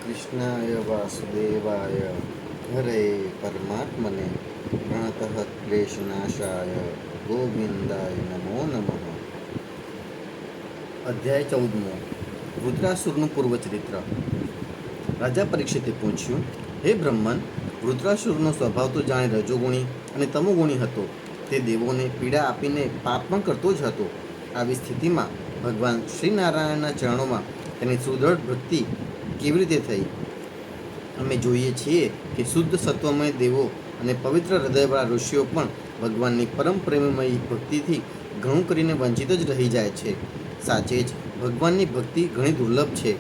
કૃષ્ણાય વાસુદેવાય હરે પરમાત્મને પ્રણતઃ ક્લેશનાશાય ગોવિંદાય નમો નમઃ. અધ્યાય 14. વૃત્રાસુરનું પૂર્વચરિત્ર. રાજા પરીક્ષિતે પૂછ્યું, હે બ્રહ્મન, વૃત્રાસુરનો સ્વભાવ તો જાણે રજોગુણી અને તમોગુણી હતો. તે દેવોને પીડા આપીને પાપ પણ કરતો જ હતો. આવી સ્થિતિમાં ભગવાન શ્રીનારાયણના ચરણોમાં તેની સુદૃઢ ભક્તિ કેવી રીતે થઈ? અમે જોઈએ છીએ કે શુદ્ધ સત્વમય દેવો અને પવિત્ર હૃદયવાળા ઋષિઓ પણ ભગવાનની પરમ પ્રેમમય ભક્તિથી ઘણું કરીને વંચિત જ રહી જાય છે. સાચે જ ભગવાનની ભક્તિ ઘણી દુર્લભ છે.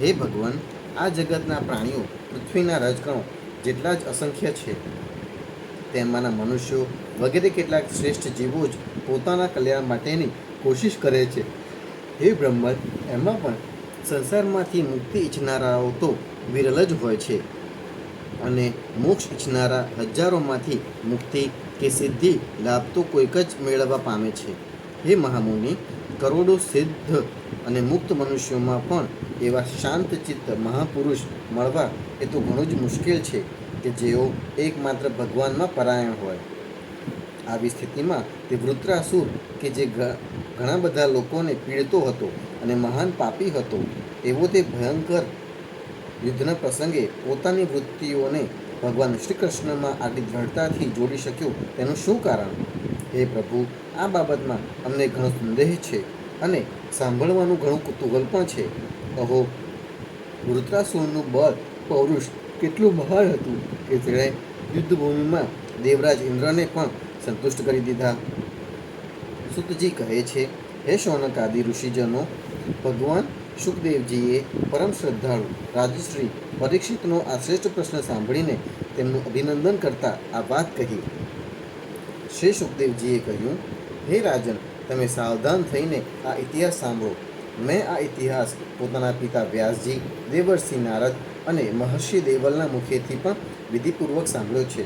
હે ભગવાન, આ જગતના પ્રાણીઓ પૃથ્વીના રજકણો જેટલા જ અસંખ્ય છે. તેમાંના મનુષ્યો વગેરે કેટલાક શ્રેષ્ઠ જીવો જ પોતાના કલ્યાણ માટેની કોશિશ કરે છે. હે બ્રહ્મન, એમાં પણ સંસારમાંથી મુક્તિ ઈચ્છનારાઓ તો વિરલ જ હોય છે, અને મોક્ષ ઈચ્છનારા હજારોમાંથી મુક્તિ કે સિદ્ધિ લાભ તો કોઈક જ મેળવવા પામે છે. હે મહામુનિ, કરોડો સિદ્ધ અને મુક્ત મનુષ્યોમાં પણ એવા શાંતચિત્ત મહાપુરુષ મળવા એ તો ઘણું જ મુશ્કેલ છે કે જેઓ એકમાત્ર ભગવાનમાં પરાયણ હોય. આવી સ્થિતિમાં તે વૃત્રાસુર કે જે ઘણા બધા લોકોને પીડતો હતો અને મહાન પાપી હતો, એવો તે ભયંકર યુદ્ધના પ્રસંગે પોતાની વૃત્તિઓને ભગવાન શ્રી કૃષ્ણમાં આટલી દ્રઢતાથી જોડી શક્યો તેનું શું કારણ? હે પ્રભુ, આ બાબતમાં અમને ઘણો સંદેહ છે અને સાંભળવાનું ઘણું કુતૂહલ પણ છે. કહો, વૃત્રાસુરનું બળ પૌરુષ કેટલું મહાન હતું કે તેણે યુદ્ધભૂમિમાં દેવરાજ ઇન્દ્રને પણ સંતુષ્ટ કરી દીધા. સુતજી કહે છે, હે શૌનકાદિ ઋષિજનો, ભગવાન શુકદેવજીએ પરમ શ્રદ્ધાળુ રાજશ્રી પરીક્ષિતનો આ શ્રેષ્ઠ પ્રશ્ન સાંભળીને તેમનું અભિનંદન કરતા આ વાત કહી. શ્રી શુકદેવજીએ કહ્યું, હે રાજન, તમે સાવધાન થઈને આ ઇતિહાસ સાંભળો. મેં આ ઇતિહાસ પોતાના પિતા વ્યાસજી, દેવર્ષિ નારદ અને મહર્ષિ દેવલના મુખેથી પણ વિધિપૂર્વક સાંભળ્યો છે.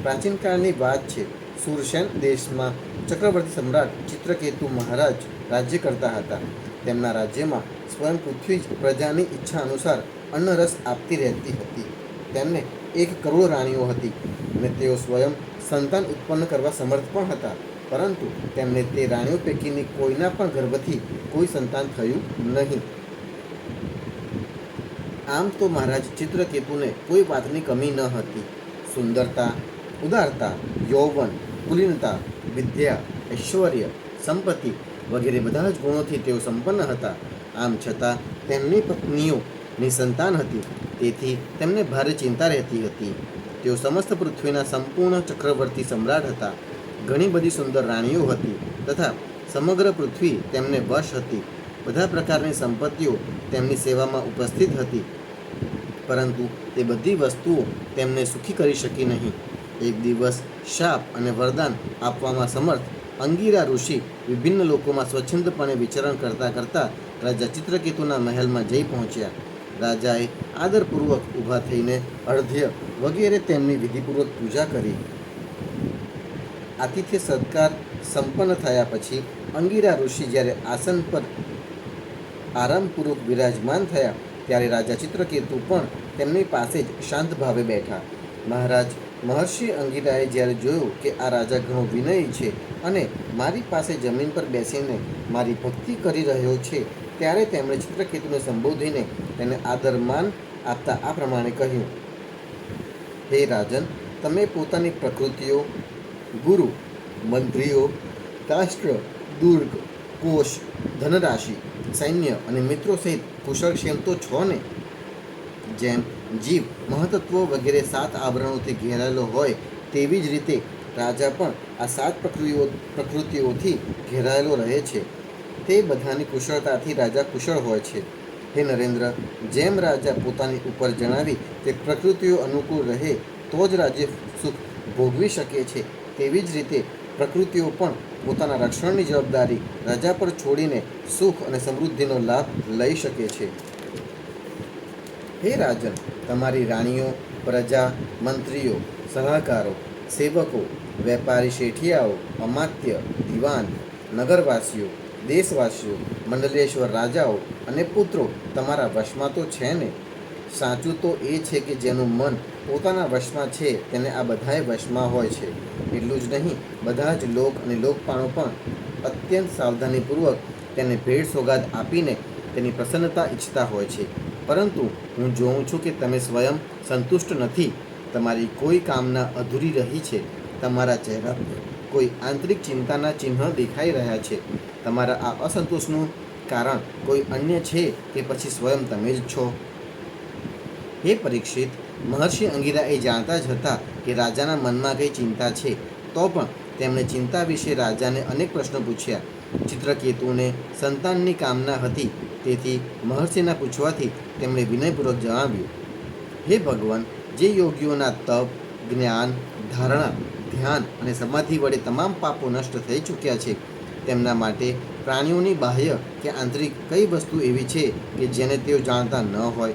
પ્રાચીન કાળની વાત છે. સુરસેન દેશમાં ચક્રવર્તી સમ્રાટ ચિત્રકેતુ મહારાજ રાજ્ય કરતા હતા. તેમના રાજ્યમાં સ્વયં પૃથ્વી જ પ્રજાની ઈચ્છા અનુસાર અન્નરસ આપતી રહેતી હતી. તેમને 1 કરોડ રાણીઓ હતી અને તેઓ સ્વયં સંતાન ઉત્પન્ન કરવા સમર્થ પણ હતા, પરંતુ તેમને તે રાણીઓ પૈકીની કોઈના પણ ગર્ભથી કોઈ સંતાન થયું નહીં. આમ તો મહારાજ ચિત્રકેતુને કોઈ વાતની કમી ન હતી. સુંદરતા, ઉદારતા, યૌવન, કુલીનતા, વિદ્યા, ઐશ્વર્ય, સંપત્તિ વગેરે બધા જ ગુણોથી તેઓ સંપન્ન હતા. આમ છતાં તેમની પત્નીઓ નિસંતાન હતી, તેથી તેમને ભારે ચિંતા રહેતી હતી. તેઓ સમસ્ત પૃથ્વીના સંપૂર્ણ ચક્રવર્તી સમ્રાટ હતા. ઘણી બધી સુંદર રાણીઓ હતી તથા સમગ્ર પૃથ્વી તેમને વશ હતી. બધા પ્રકારની સંપત્તિઓ તેમની સેવામાં ઉપસ્થિત હતી, પરંતુ તે બધી વસ્તુઓ તેમને સુખી કરી શકી નહીં. એક દિવસ શાપ અને વરદાન આપવામાં સમર્થ અંગિરા ઋષિ વિભિન્ન લોકોમાં સ્વચ્છંદપણે વિચરણ કરતાં કરતાં રાજા ચિત્રકેતુના મહેલમાં જઈ પહોંચ્યા. રાજાએ આદરપૂર્વક ઊભા થઈને અર્ધ્ય વગેરે તેમની વિધિપૂર્વક પૂજા કરી. આતિથ્ય સત્કાર સંપન્ન થયા પછી અંગિરા ઋષિ જ્યારે આસન પર આરામપૂર્વક વિરાજમાન થયા, ત્યારે રાજા ચિત્રકેતુ પણ તેમની પાસે જ શાંત ભાવે બેઠા. મહારાજ મહર્ષિ અંગિરાએ જ્યારે જોયું કે આ રાજા ઘણો વિનયી છે અને મારી પાસે જમીન પર બેસીને મારી ભક્તિ કરી રહ્યો છે, ત્યારે તેમણે ચિત્રકેતુને સંબોધીને તેને આદરમાન આપતા આ પ્રમાણે કહ્યું, હે રાજન, તમે પોતાની પ્રકૃતિઓ, ગુરુ, મંત્રીઓ, રાષ્ટ્ર, દુર્ગ, કોષ, ધનરાશિ, સૈન્ય અને મિત્રો સહિત કુશળક્ષેમ તો છો ને? જેમ જીવ મહતત્વો વગેરે 7 આવરણોથી ઘેરાયેલો હોય, તેવી જ રીતે રાજા પણ આ 7 પ્રકૃતિઓથી ઘેરાયેલો રહે છે. તે બધાની કુશળતાથી રાજા કુશળ હોય છે. હે નરેન્દ્ર, જેમ રાજા પોતાની ઉપર જણાવી તે પ્રકૃતિઓ અનુકૂળ રહે તો જ રાજ્ય સુખ ભોગવી શકે છે, તેવી જ રીતે પ્રકૃતિઓ પણ પોતાના રક્ષણની જવાબદારી રાજા પર છોડીને સુખ અને સમૃદ્ધિનો લાભ લઈ શકે છે. હે રાજન, તમારી રાણીઓ, પ્રજા, મંત્રીઓ, સલાહકારો, સેવકો, વેપારી શેઠિયાઓ, અમાત્ય, દિવાન, નગરવાસીઓ, દેશવાસીઓ, મંડલેશ્વર રાજાઓ અને પુત્રો તમારા વશમાં તો છે ને? સાચું તો એ છે કે જેનું મન પોતાના વશમાં છે તેને આ બધાએ વશમાં હોય છે. એટલું જ નહીં, બધા જ લોક અને લોકપાણો પણ અત્યંત સાવધાનીપૂર્વક તેને ભેટ સોગાદ આપીને તેની પ્રસન્નતા ઈચ્છતા હોય છે. પરંતુ હું જોઉં છું કે તમે સ્વયં સંતુષ્ટ નથી. તમારી કોઈ કામના અધૂરી રહી છે. તમારા ચહેરા પર કોઈ આંતરિક ચિંતાના ચિહ્ન દેખાઈ રહ્યા છે. તમારા આ અસંતોષનું કારણ કોઈ અન્ય છે કે પછી સ્વયં તમે જ છો? હે પરીક્ષિત, મહર્ષિ અંગિરા એ જાણતા જ હતા કે રાજાના મનમાં કઈ ચિંતા છે, તો પણ તેમણે ચિંતા વિશે રાજાને અનેક પ્રશ્નો પૂછ્યા. ચિત્રકેતુને સંતાનની કામના હતી, તેથી મહર્ષિના પૂછવાથી તેમણે વિનયપૂર્વક જણાવ્યું, હે ભગવાન, જે યોગીઓના તપ, જ્ઞાન, ધારણા, ધ્યાન અને સમાધિ વડે તમામ પાપો નષ્ટ થઈ ચૂક્યા છે, તેમના માટે પ્રાણીઓની બાહ્ય કે આંતરિક કઈ વસ્તુ એવી છે કે જેને તેઓ જાણતા ન હોય?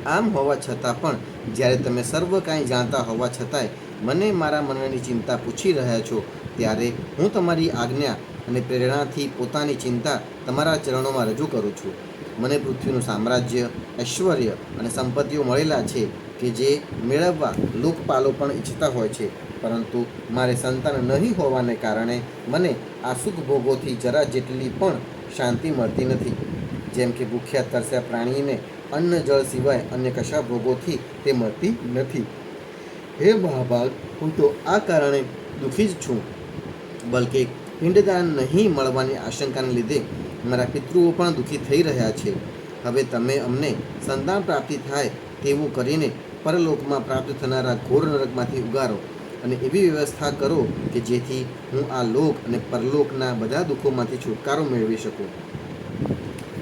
આમ હોવા છતાં પણ જ્યારે તમે સર્વ કાંઈ જાણતા હોવા છતાંય મને મારા મનની ચિંતા પૂછી રહ્યા છો, ત્યારે હું તમારી આજ્ઞા અને પ્રેરણાથી પોતાની ચિંતા તમારા ચરણોમાં રજૂ કરું છું. મને પૃથ્વીનું સામ્રાજ્ય, ઐશ્વર્ય અને સંપત્તિઓ મળેલા છે કે જે મેળવવા લોકપાલો પણ ઈચ્છતા હોય છે, પરંતુ મારે સંતાન નહીં હોવાને કારણે મને આ સુખ ભોગોથી જરા જેટલી પણ શાંતિ મળતી નથી. જેમ કે ભૂખ્યા તરસ્યા પ્રાણીને અન્ન જળ સિવાય અન્ય કશા ભોગોથી તે મળતી નથી. હે મહાભાગ, હું તો આ કારણે દુઃખી જ છું. બલકે પિંડદાન નહીં મળવાની આશંકાને લીધે મારા પિતૃઓ પણ દુઃખી થઈ રહ્યા છે. હવે તમે અમને સંતાન પ્રાપ્તિ થાય તેવું કરીને પરલોકમાં પ્રાપ્ત થનારા ઘોર નરકમાંથી ઉગારો અને એવી વ્યવસ્થા કરો કે જેથી હું આ લોક અને પરલોકના બધા દુઃખોમાંથી છુટકારો મેળવી શકું.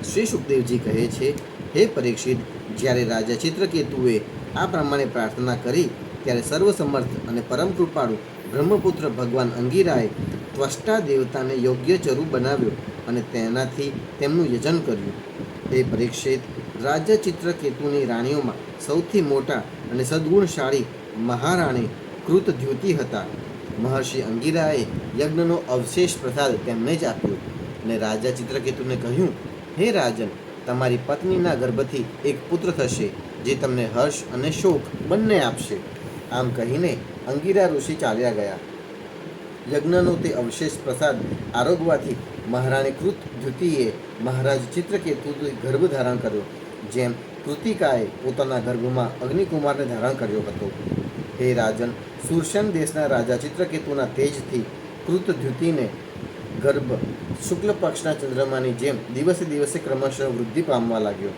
શ્રી સુખદેવજી કહે છે, હે પરીક્ષિત, જ્યારે રાજા ચિત્રકેતુએ આ પ્રમાણે પ્રાર્થના કરી ત્યારે સર્વસમર્થ અને પરમ કૃપાળુ બ્રહ્મપુત્ર ભગવાન અંગિરાએ ત્વષ્ટા દેવતાને યોગ્ય ચરુ બનાવ્યો અને તેનાથી તેમનું યજન કર્યું. હે પરીક્ષિત, રાજા ચિત્રકેતુની રાણીઓમાં સૌથી મોટા અને સદ્ગુણશાળી મહારાણી કૃતદ્યુતિ હતા. મહર્ષિ અંગિરાએ યજ્ઞનો અવશેષ પ્રસાદ તેમને જ આપ્યો અને રાજા ચિત્રકેતુને કહ્યું, હે રાજન, તમારી પત્નીના ગર્ભથી એક પુત્ર થશે જે તમને હર્ષ અને શોક બંને આપશે. આમ કહીને અંગિરા ઋષિ ચાલ્યા ગયા. યજ્ઞનો તે અવશેષ પ્રસાદ આરોગવાથી મહારાણી કૃતદ્યુતિએ મહારાજ ચિત્રકેતુથી ગર્ભ ધારણ કર્યો, જેમ કૃતિકાએ પોતાના ગર્ભમાં અગ્નિકુમારને ધારણ કર્યો હતો. હે રાજન, સુરશન દેશના રાજા ચિત્રકેતુના તેજથી કૃતદ્યુતિને ગર્ભ શુક્લ પક્ષના ચંદ્રમાની જેમ દિવસે દિવસે ક્રમશઃ વૃદ્ધિ પામવા લાગ્યો.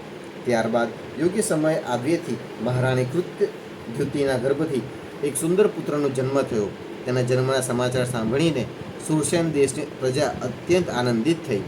ત્યારબાદ યોગ્ય સમય આવ્યેથી મહારાણી કૃતદ્યુતિના ગર્ભથી એક સુંદર પુત્રનો જન્મ થયો. તેના જન્મના સમાચાર સાંભળીને સુરસેન દેશની પ્રજા અત્યંત આનંદિત થઈ.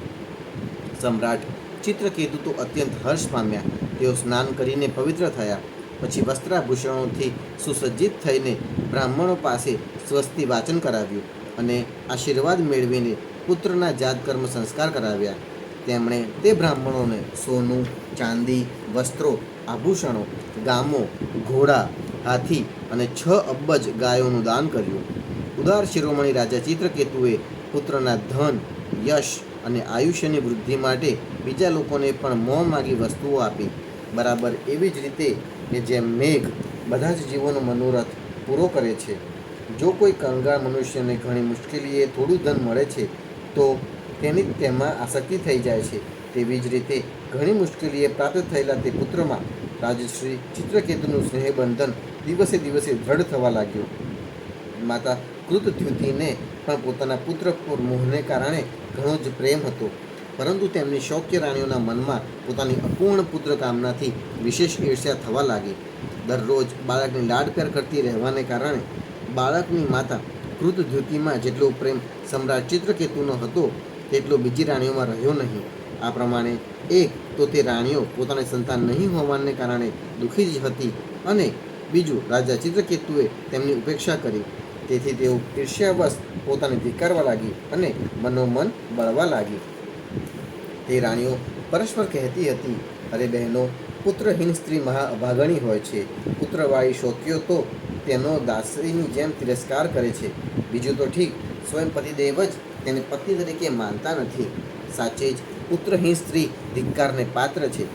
સમ્રાટ ચિત્રકેતુ તો અત્યંત હર્ષ પામ્યા. તેઓ સ્નાન કરીને પવિત્ર થયા. પછી વસ્ત્રાભૂષણોથી સુસજ્જિત થઈને બ્રાહ્મણો પાસે સ્વસ્તિ વાચન કરાવ્યું અને આશીર્વાદ મેળવીને પુત્રના જાતકર્મ સંસ્કાર કરાવ્યા. તેમણે તે બ્રાહ્મણોને સોનું, ચાંદી, વસ્ત્રો, આભૂષણો, ગામો, ઘોડા, હાથી અને 6 અબજ ગાયોનું દાન કર્યું. ઉદાર શિરોમણી રાજા ચિત્રકેતુએ પુત્રના ધન, યશ અને આયુષ્યની વૃદ્ધિ માટે બીજા લોકોને પણ મોં માગી વસ્તુઓ આપી. બરાબર એવી જ રીતે કે જેમ મેઘ બધા જ જીવોનો મનોરથ પૂરો કરે છે. જો કોઈ કંગાળ મનુષ્યને ઘણી મુશ્કેલીએ થોડું ધન મળે છે તો તેની તેમાં આસક્તિ થઈ જાય છે, તેવી જ રીતે ઘણી મુશ્કેલીએ પ્રાપ્ત થયેલા તે પુત્રમાં રાજશ્રી ચિત્રકેતુનું સ્નેહબંધન દિવસે દિવસે દ્રઢ થવા લાગ્યું. માતા કૃતદ્યુતિને પણ પોતાના પુત્ર પર મોહને કારણે ઘણો જ પ્રેમ હતો, પરંતુ તેમની શૌક્ય રાણીઓના મનમાં પોતાની અપૂર્ણ પુત્ર કામનાથી વિશેષ ઈર્ષ્યા થવા લાગી. દરરોજ બાળકની લાડપ્યાર કરતી રહેવાને કારણે બાળકની માતા કૃતદ્યુતિમાં જેટલો પ્રેમ સમ્રાટ ચિત્રકેતુનો હતો તેટલો બીજી રાણીઓમાં રહ્યો નહીં. આ પ્રમાણે એક તો તે રાણીઓ પોતાને સંતાન નહીં હોવાને કારણે દુઃખી જ હતી અને બીજું રાજા ચિત્રકેતુએ તેમની ઉપેક્ષા કરી, તેથી તેઓ ઈર્ષ્યાવશ પોતાને ધિક્કારવા લાગી અને મનોમન બળવા લાગી. તે રાણીઓ પરસ્પર કહેતી હતી, અરે બહેનો, પુત્રહીન સ્ત્રી મહા અભાગણી હોય છે. પુત્રવાળી શોક્યો તો તેનો દાસીની જેમ તિરસ્કાર કરે છે. બીજું તો ઠીક, સ્વયં પતિદેવ જ તેને પત્ની તરીકે માનતા નથી. સાચે જ પુત્રહીન સ્ત્રી ધિક્કારને પાત્ર છે.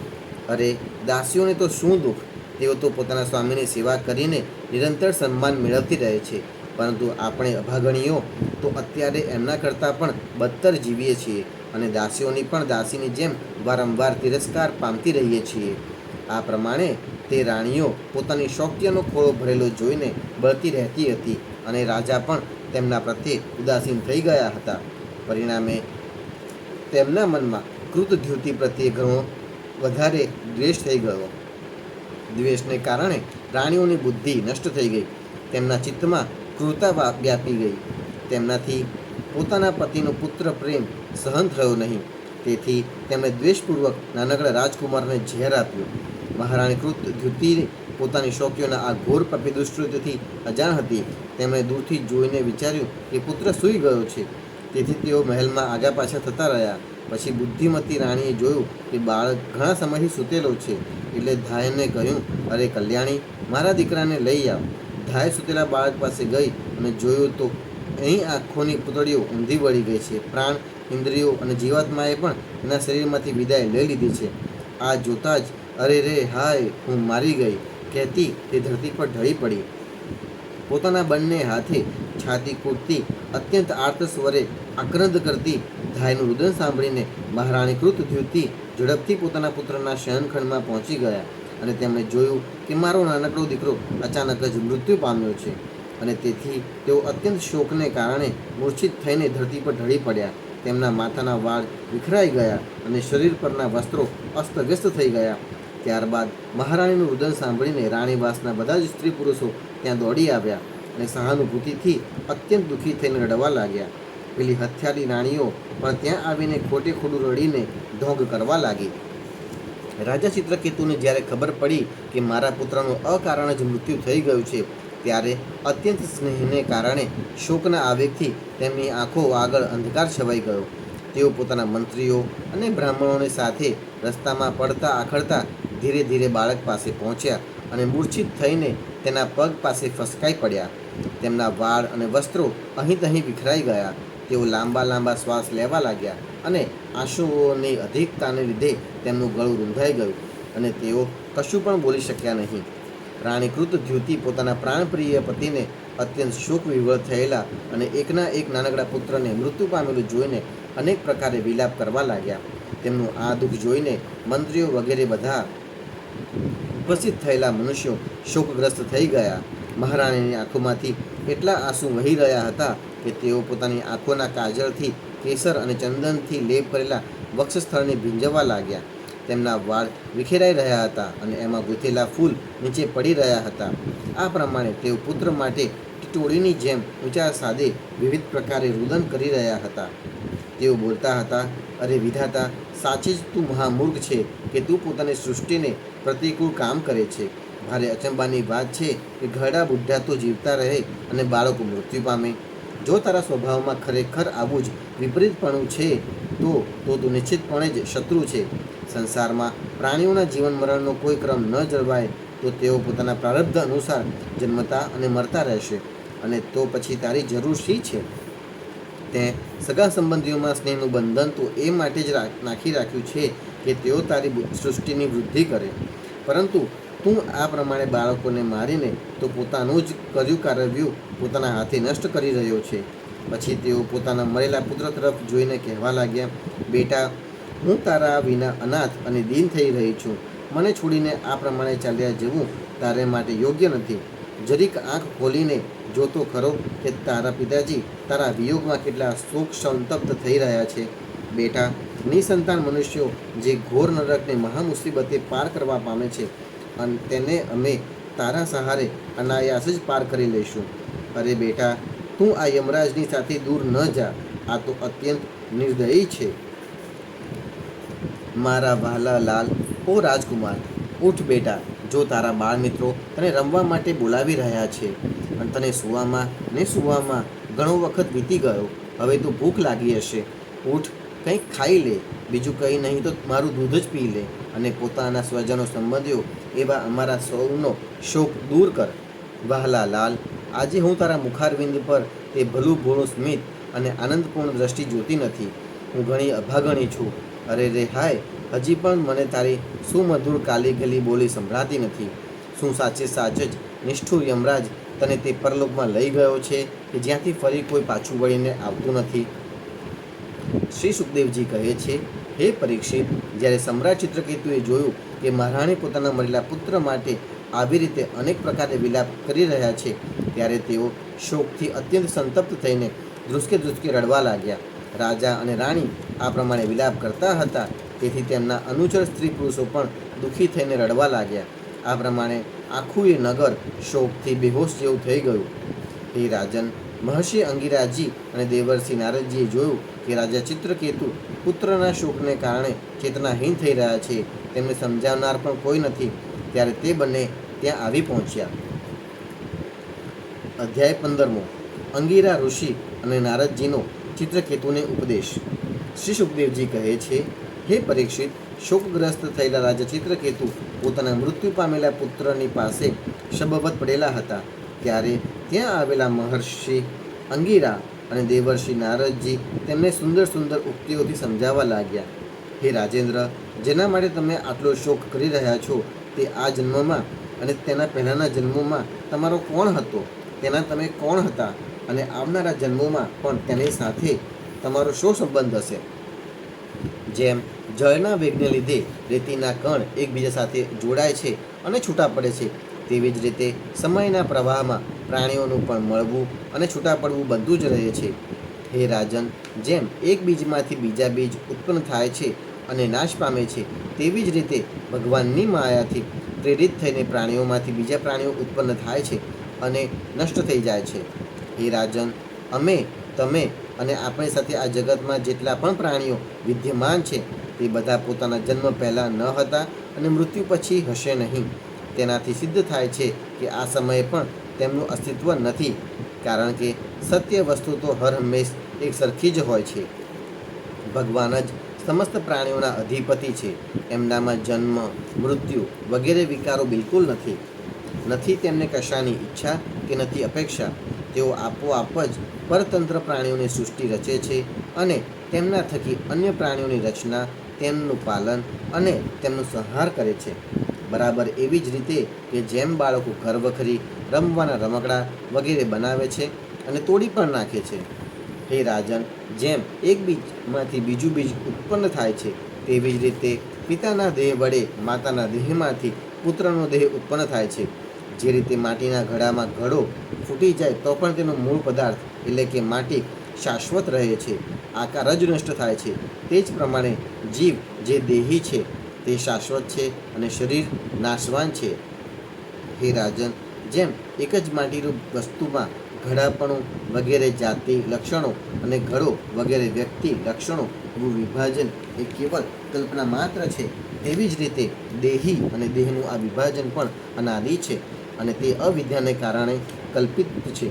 અરે દાસીઓને તો શું દુઃખ, તેઓ તો પોતાના સ્વામીની સેવા કરીને નિરંતર સન્માન મેળવતી રહે છે, પરંતુ આપણે અભાગણીઓ તો અત્યારે એમના કરતાં પણ બદતર જીવીએ છીએ અને દાસીઓની પણ દાસીની જેમ વારંવાર તિરસ્કાર પામતી રહીએ છીએ. આ પ્રમાણે તે રાણીઓ પોતાની શૌક્યનો ખોળો ભરેલો જોઈને બળતી રહેતી હતી અને રાજા પણ તેમના પ્રત્યે ઉદાસીન થઈ ગયા હતા. પરિણામે તેમના મનમાં કૃતધ્યુતિ પ્રત્યે ઘણો વધારે દ્વેષ થઈ ગયો. દ્વેષને કારણે રાણીઓની બુદ્ધિ નષ્ટ થઈ ગઈ, તેમના ચિત્તમાં ક્રૂરતા વ્યાપી ગઈ. તેમનાથી પોતાના પતિનો પુત્ર પ્રેમ સહન થયો નહીં, તેથી તેમણે દ્વેષપૂર્વક નાનકડા રાજકુમારને ઝેર આપ્યું. મહારાણી કૃતધ્યુતિ પોતાની શોકીઓના આ ઘોર પાપી અજાણ હતી. તેમણે દૂરથી જોઈને વિચાર્યું કે પુત્ર સૂઈ ગયો છે, તેથી તેઓ મહેલમાં આગા પાછા થતા રહ્યા. પછી બુદ્ધિમતી રાણીએ જોયું કે બાળક ઘણા સમયથી સૂતેલો છે, એટલે ધાયને કહ્યું, અરે કલ્યાણી, મારા દીકરાને લઈ આવ. ધાય સૂતેલા બાળક પાસે ગઈ અને જોયું તો અહીં આંખોની પૂતળીઓ ઊંધી વળી ગઈ છે. પ્રાણ, ઇન્દ્રિયો અને જીવાત્માએ પણ એના શરીરમાંથી વિદાય લઈ લીધી છે. આ જોતાં જ અરે રે હાય, હું મારી ગઈ કહેતી તે ધરતી પર ઢળી પડી. પોતાના બંને હાથે છાતી કૂટતી અત્યંત આર્ત સ્વરે આક્રંદ કરતી ધાયનું રુદન સાંભળીને મહારાણી કૃતધ્યુતિ ઝડપથી પોતાના પુત્રના શયનખંડમાં પહોંચી ગયા અને તેમણે જોયું કે મારો નાનકડો દીકરો અચાનક જ મૃત્યુ પામ્યો છે અને તેથી તેઓ અત્યંત શોકને કારણે મૂર્છિત થઈને ધરતી પર ઢળી પડ્યા. તેમના માથાના વાળ વિખરાઈ ગયા અને શરીર પરના વસ્ત્રો અસ્તવ્યસ્ત થઈ ગયા. ત્યારબાદ મહારાણીનું રુદન સાંભળીને રાણીવાસના બધા જ સ્ત્રી પુરુષો ત્યાં દોડી આવ્યા અને સહાનુભૂતિથી અત્યંત દુઃખી થઈને રડવા લાગ્યા. પેલી હથિયારી રાણીઓ પણ ત્યાં આવીને ખોટે ખોટું રડીને ઢોંગ કરવા લાગી. રાજા ચિત્રકેતુને જ્યારે ખબર પડી કે મારા પુત્રનું અકારણ જ મૃત્યુ થઈ ગયું છે, ત્યારે અત્યંત સ્નેહને કારણે શોકના આવેગથી તેમની આંખો આગળ અંધકાર છવાઈ ગયો. તેઓ પોતાના મંત્રીઓ અને બ્રાહ્મણોને સાથે રસ્તામાં પડતા આખડતા ધીરે ધીરે બાળક પાસે પહોંચ્યા અને મૂર્છિત થઈને તેના પગ પાસે ફસકાઈ પડ્યા. તેમના વાળ અને વસ્ત્રો અહીં તહીં વિખરાઈ ગયા. તેઓ લાંબા લાંબા શ્વાસ લેવા લાગ્યા અને આંસુઓની અધિકતાને લીધે તેમનું ગળું રૂંધાઈ ગયું અને તેઓ કશું પણ બોલી શક્યા નહીં. રાણી કૃતધ્યુતિ પોતાના પ્રાણપ્રિય પતિને અત્યંત શોક વિહ્વળ થયેલા અને એકના એક નાનકડા પુત્રને મૃત્યુ પામેલું જોઈને અનેક પ્રકારે વિલાપ કરવા લાગ્યા. તેમનું આ દુઃખ જોઈને મંત્રીઓ વગેરે બધા ઉપસ્થિત થયેલા મનુષ્યો શોકગ્રસ્ત થઈ ગયા. મહારાણીની આંખોમાંથી એટલા આંસુ વહી રહ્યા હતા કે તેઓ પોતાની આંખોના કાજળથી કેસર અને ચંદનથી લેપ કરેલા વક્ષસ્થળને ભીંજવવા લાગ્યા. તેમના વાળ વિખેરાઈ રહ્યા હતા અને એમાં ગૂંથેલા ફૂલ નીચે પડી રહ્યા હતા. આ પ્રમાણે તેઓ પુત્ર માટે ટીટોળીની જેમ ઊંચા સાદે વિવિધ પ્રકારે રુદન કરી રહ્યા હતા. તેઓ બોલતા હતા, અરે વિધાતા, સાચે જ તું મહામૂર્ખ છે કે તું પોતાની સૃષ્ટિને પ્રતિકૂળ કામ કરે છે. ભારે અચંબાની વાત છે કે ઘરડા બુઢ્ઢા તો જીવતા રહે અને બાળકો મૃત્યુ પામે. જો તારા સ્વભાવમાં ખરેખર આવું જ વિપરીતપણું છે તો તું નિશ્ચિતપણે જ શત્રુ છે. સંસારમાં પ્રાણીઓના જીવન મરણનો કોઈ ક્રમ ન જળવાય તો તેઓ પોતાના પ્રારબ્ધ અનુસાર જન્મતા અને મરતા રહેશે, અને તો પછી તારી જરૂર શી છે? તે સગા સંબંધીઓમાં સ્નેહનું બંધન તો એ માટે જ નાખી રાખ્યું છે કે તેઓ તારી સૃષ્ટિની વૃદ્ધિ કરે, પરંતુ તું આ પ્રમાણે બાળકોને મારીને તો પોતાનું જ કર્યું કારવ્યું પોતાના હાથે નષ્ટ કરી રહ્યો છે. પછી તેઓ પોતાના મરેલા પુત્ર તરફ જોઈને કહેવા લાગ્યા, બેટા, હું તારા વિના અનાથ અને દીન થઈ રહી છું. મને છોડીને આ પ્રમાણે ચાલ્યા જવું તારે માટે યોગ્ય નથી. જરીક આંખ ખોલીને જોતો ખરો કે તારા પિતાજી તારા વિયોગમાં કેટલા શોક સંતપ્ત થઈ રહ્યા છે. બેટા, નિસંતાન મનુષ્યો જે ઘોર નરકને મહામુસીબતે પાર કરવા પામે છે, અને તેને અમે તારા સહારે અનાયાસ જ પાર કરી લઈશું. અરે બેટા, તું આ યમરાજની સાથે દૂર ન જા. આ તો અત્યંત નિર્દયી છે. મારા વહાલા લાલ, ઓ રાજકુમાર, ઉઠ બેટા. જો તારા બાળ મિત્રો તને રમવા માટે બોલાવી રહ્યા છે અને તને સૂવામાં ઘણો વખત વીતી ગયો. હવે તો ભૂખ લાગી હશે. ઉઠ, કંઈક ખાઈ લે. બીજું કંઈ નહીં તો મારું દૂધ જ પી લે અને પોતાના સ્વજનો સંબંધીઓ એવા અમારા સૌનો શોક દૂર કર. વહાલા લાલ, આજે હું તારા મુખારવિંદ પર તે ભલું ભોળું સ્મિત અને આનંદપૂર્ણ દ્રષ્ટિ જોતી નથી. હું ઘણી અભાગણી છું. અરે રે હાય, હજી પણ મને તારી સુમધુર કાલી ગલી બોલી સંભળાતી નથી. શું સાચે સાચ જ નિષ્ઠુર યમરાજ તને તે પરલોકમાં લઈ ગયો છે કે જ્યાંથી ફરી કોઈ પાછું વળીને આવતું નથી? શ્રી સુખદેવજી કહે છે, હે પરીક્ષિત, જ્યારે સમ્રાટ ચિત્રકેતુએ જોયું કે મહારાણી પોતાના મરેલા પુત્ર માટે આવી રીતે અનેક પ્રકારે વિલાપ કરી રહ્યા છે, ત્યારે તેઓ શોકથી અત્યંત સંતપ્ત થઈને ધ્રુસકે ધ્રુસકે રડવા લાગ્યા. રાજા અને રાણી આ પ્રમાણે વિલાપ કરતા હતા, તેથી તેમના અનુચર સ્ત્રી પુરુષો પણ દુઃખી થઈને રડવા લાગ્યા. આ પ્રમાણે આખું એ નગર શોકથી બેહોશ જેવું થઈ ગયું. હે રાજન, મહર્ષિ અંગિરાજી અને દેવર્ષિ નારદજીએ જોયું કે રાજા ચિત્રકેતુ પુત્રના શોકને કારણે ચેતનાહીન થઈ રહ્યા છે, તેમને સમજાવનાર પણ કોઈ નથી, ત્યારે તે બંને ત્યાં આવી પહોંચ્યા. અધ્યાય 15. અંગિરા ઋષિ અને નારદજીનો ચિત્રકેતુને ઉપદેશ. શ્રી સુખદેવજી કહે છે, હે પરીક્ષિત, શોકગ્રસ્ત થયેલા રાજા ચિત્રકેતુ પોતાના મૃત્યુ પામેલા પુત્રની પાસે શબવત પડેલા હતા, ત્યારે ત્યાં આવેલા મહર્ષિ અંગિરા અને દેવર્ષિ નારદજી તેમને સુંદર સુંદર ઉક્તિઓથી સમજાવવા લાગ્યા. હે રાજેન્દ્ર, જેના માટે તમે આટલો શોક કરી રહ્યા છો, તે આ જન્મમાં અને તેના પહેલાંના જન્મોમાં તમારો કોણ હતો, તેના તમે કોણ હતા, અને આવનારા જન્મોમાં પણ તેની સાથે તમારો શો સંબંધ હશે? જેમ જળના વેગને લીધે રેતીના કણ એકબીજા સાથે જોડાય છે અને છૂટા પડે છે, તેવી જ રીતે સમયના પ્રવાહમાં પ્રાણીઓનું પણ મળવું અને છૂટા પડવું બનતું જ રહે છે. હે રાજન, જેમ એક બીજમાંથી બીજા બીજ ઉત્પન્ન થાય છે અને નાશ પામે છે, તેવી જ રીતે ભગવાનની માયાથી પ્રેરિત થઈને પ્રાણીઓમાંથી બીજા પ્રાણીઓ ઉત્પન્ન થાય છે અને નષ્ટ થઈ જાય છે. હે રાજન, અમે, તમે અને આપણી સાથે આ જગતમાં જેટલા પણ પ્રાણીઓ વિદ્યમાન છે, તે બધા પોતાના જન્મ પહેલાં ન હતા અને મૃત્યુ પછી હશે નહીં. તેનાથી સિદ્ધ થાય છે કે આ સમયે પણ તેમનું અસ્તિત્વ નથી, કારણ કે સત્ય વસ્તુ તો હર હંમેશ એક સરખી જ હોય છે. ભગવાન જ સમસ્ત પ્રાણીઓના અધિપતિ છે. એમનામાં જન્મ, મૃત્યુ વગેરે વિકારો બિલકુલ નથી. નથી તેમને કશાની ઈચ્છા કે નથી અપેક્ષા. તેઓ આપોઆપ જ પરતંત્ર પ્રાણીઓની સૃષ્ટિ રચે છે અને તેમના થકી અન્ય પ્રાણીઓની રચના, તેમનું પાલન અને તેમનો સંહાર કરે છે. બરાબર એવી જ રીતે કે જેમ બાળકો ઘર વખરી, રમવાના રમકડા વગેરે બનાવે છે અને તોડી પણ નાખે છે. હે રાજન, જેમ એક બીજમાંથી બીજું બીજ ઉત્પન્ન થાય છે, તેવી જ રીતે પિતાના દેહ વડે માતાના દેહમાંથી પુત્રનો દેહ ઉત્પન્ન થાય છે. જે રીતે માટીના ઘડામાં ઘડો ફૂટી જાય તો પણ તેનો મૂળ પદાર્થ એટલે કે માટી શાશ્વત રહે છે, આકાર જ નષ્ટ થાય છે, તે જ પ્રમાણે જીવ જે દેહી છે તે શાશ્વત છે અને શરીર નાશવાન છે. હે રાજન, જેમ એક જ માટીરૂપ વસ્તુમાં ઘડાપણું વગેરે જાતિ લક્ષણો અને ઘડો વગેરે વ્યક્તિ લક્ષણો એવું વિભાજન એ કેવળ કલ્પના માત્ર છે, તેવી જ રીતે દેહી અને દેહનું આ વિભાજન પણ અનાદિ છે અને તે અવિદ્યાને કારણે કલ્પિત છે.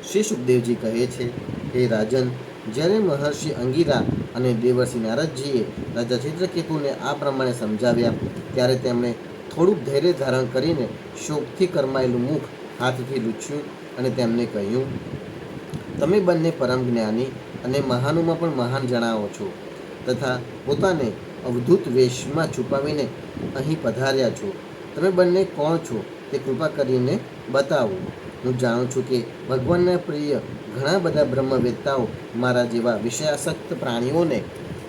શ્રી સુખદેવજી કહે છે, હે રાજન, જ્યારે મહર્ષિ અંગિરા અને દેવર્ષિ નારદજીએ રાજા ચિત્રકેતુને આ પ્રમાણે સમજાવ્યા, ત્યારે તેમણે થોડુંક ધૈર્ય ધારણ કરીને શોકથી કરમાયેલું મુખ હાથથી લૂછ્યું અને તેમને કહ્યું, તમે બંને પરમ જ્ઞાની અને મહાનોમાં પણ મહાન જણાવો છો, તથા પોતાને અવધૂત વેશમાં છુપાવીને અહીં પધાર્યા છો. તમે બંને કોણ છો તે કૃપા કરીને બતાવો. હું જાણું છું કે ભગવાનના પ્રિય ઘણા બધા બ્રહ્મવેત્તાઓ મારા જેવા વિષયાસક્ત પ્રાણીઓને,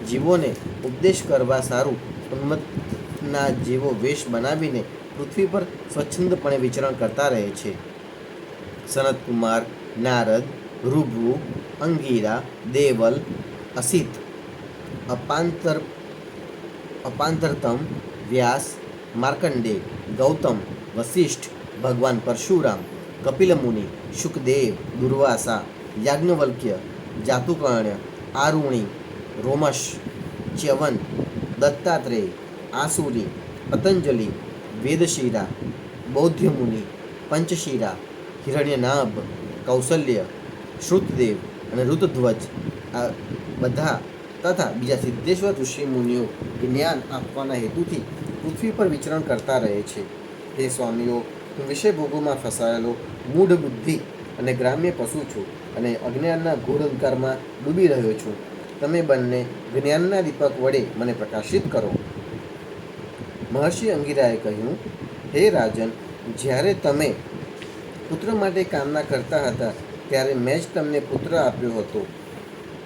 જીવોને ઉપદેશ કરવા સારું ઉન્મત્તના જેવો વેશ બનાવીને પૃથ્વી પર સ્વચ્છંદપણે વિચરણ કરતા રહે છે. સનતકુમાર, નારદ, ભૃગુ, અંગિરા, દેવલ, અસિત, અપાંતરતમ, વ્યાસ, માર્કંડેય, ગૌતમ, વશિષ્ઠ, ભગવાન પરશુરામ, કપિલ મુનિ, શુકદેવ, દુર્વાસા, યાજ્ઞવલ્ક્ય, જાતુકર્ણ્ય, આરુણિ, રોમશ, ચ્યવન, દત્તાત્રેય, આસુરી, પતંજલિ, વેદશિરા, બૌદ્ધમુનિ, પંચશિરા, હિરણ્યનાભ, કૌસલ્ય, શ્રુતદેવ અને ઋતધ્વજ આ બધા તથા બીજા સિદ્ધેશ્વર ઋષિ મુનિઓ જ્ઞાન આપવાના હેતુથી પૃથ્વી પર વિચરણ કરતા રહે છે. હે સ્વામીઓ, હું વિષય ભોગોમાં ફસાયેલો મૂઢ બુદ્ધિ અને ગ્રામ્ય પશુ છું અને અજ્ઞાનના ઘોર અંધકારમાં ડૂબી રહ્યો છું. તમે બંને જ્ઞાનના દીપક વડે મને પ્રકાશિત કરો. મહર્ષિ અંગિરાએ કહ્યું, હે રાજન, જ્યારે તમે પુત્ર માટે કામના કરતા હતા ત્યારે મેં જ તમને પુત્ર આપ્યો હતો.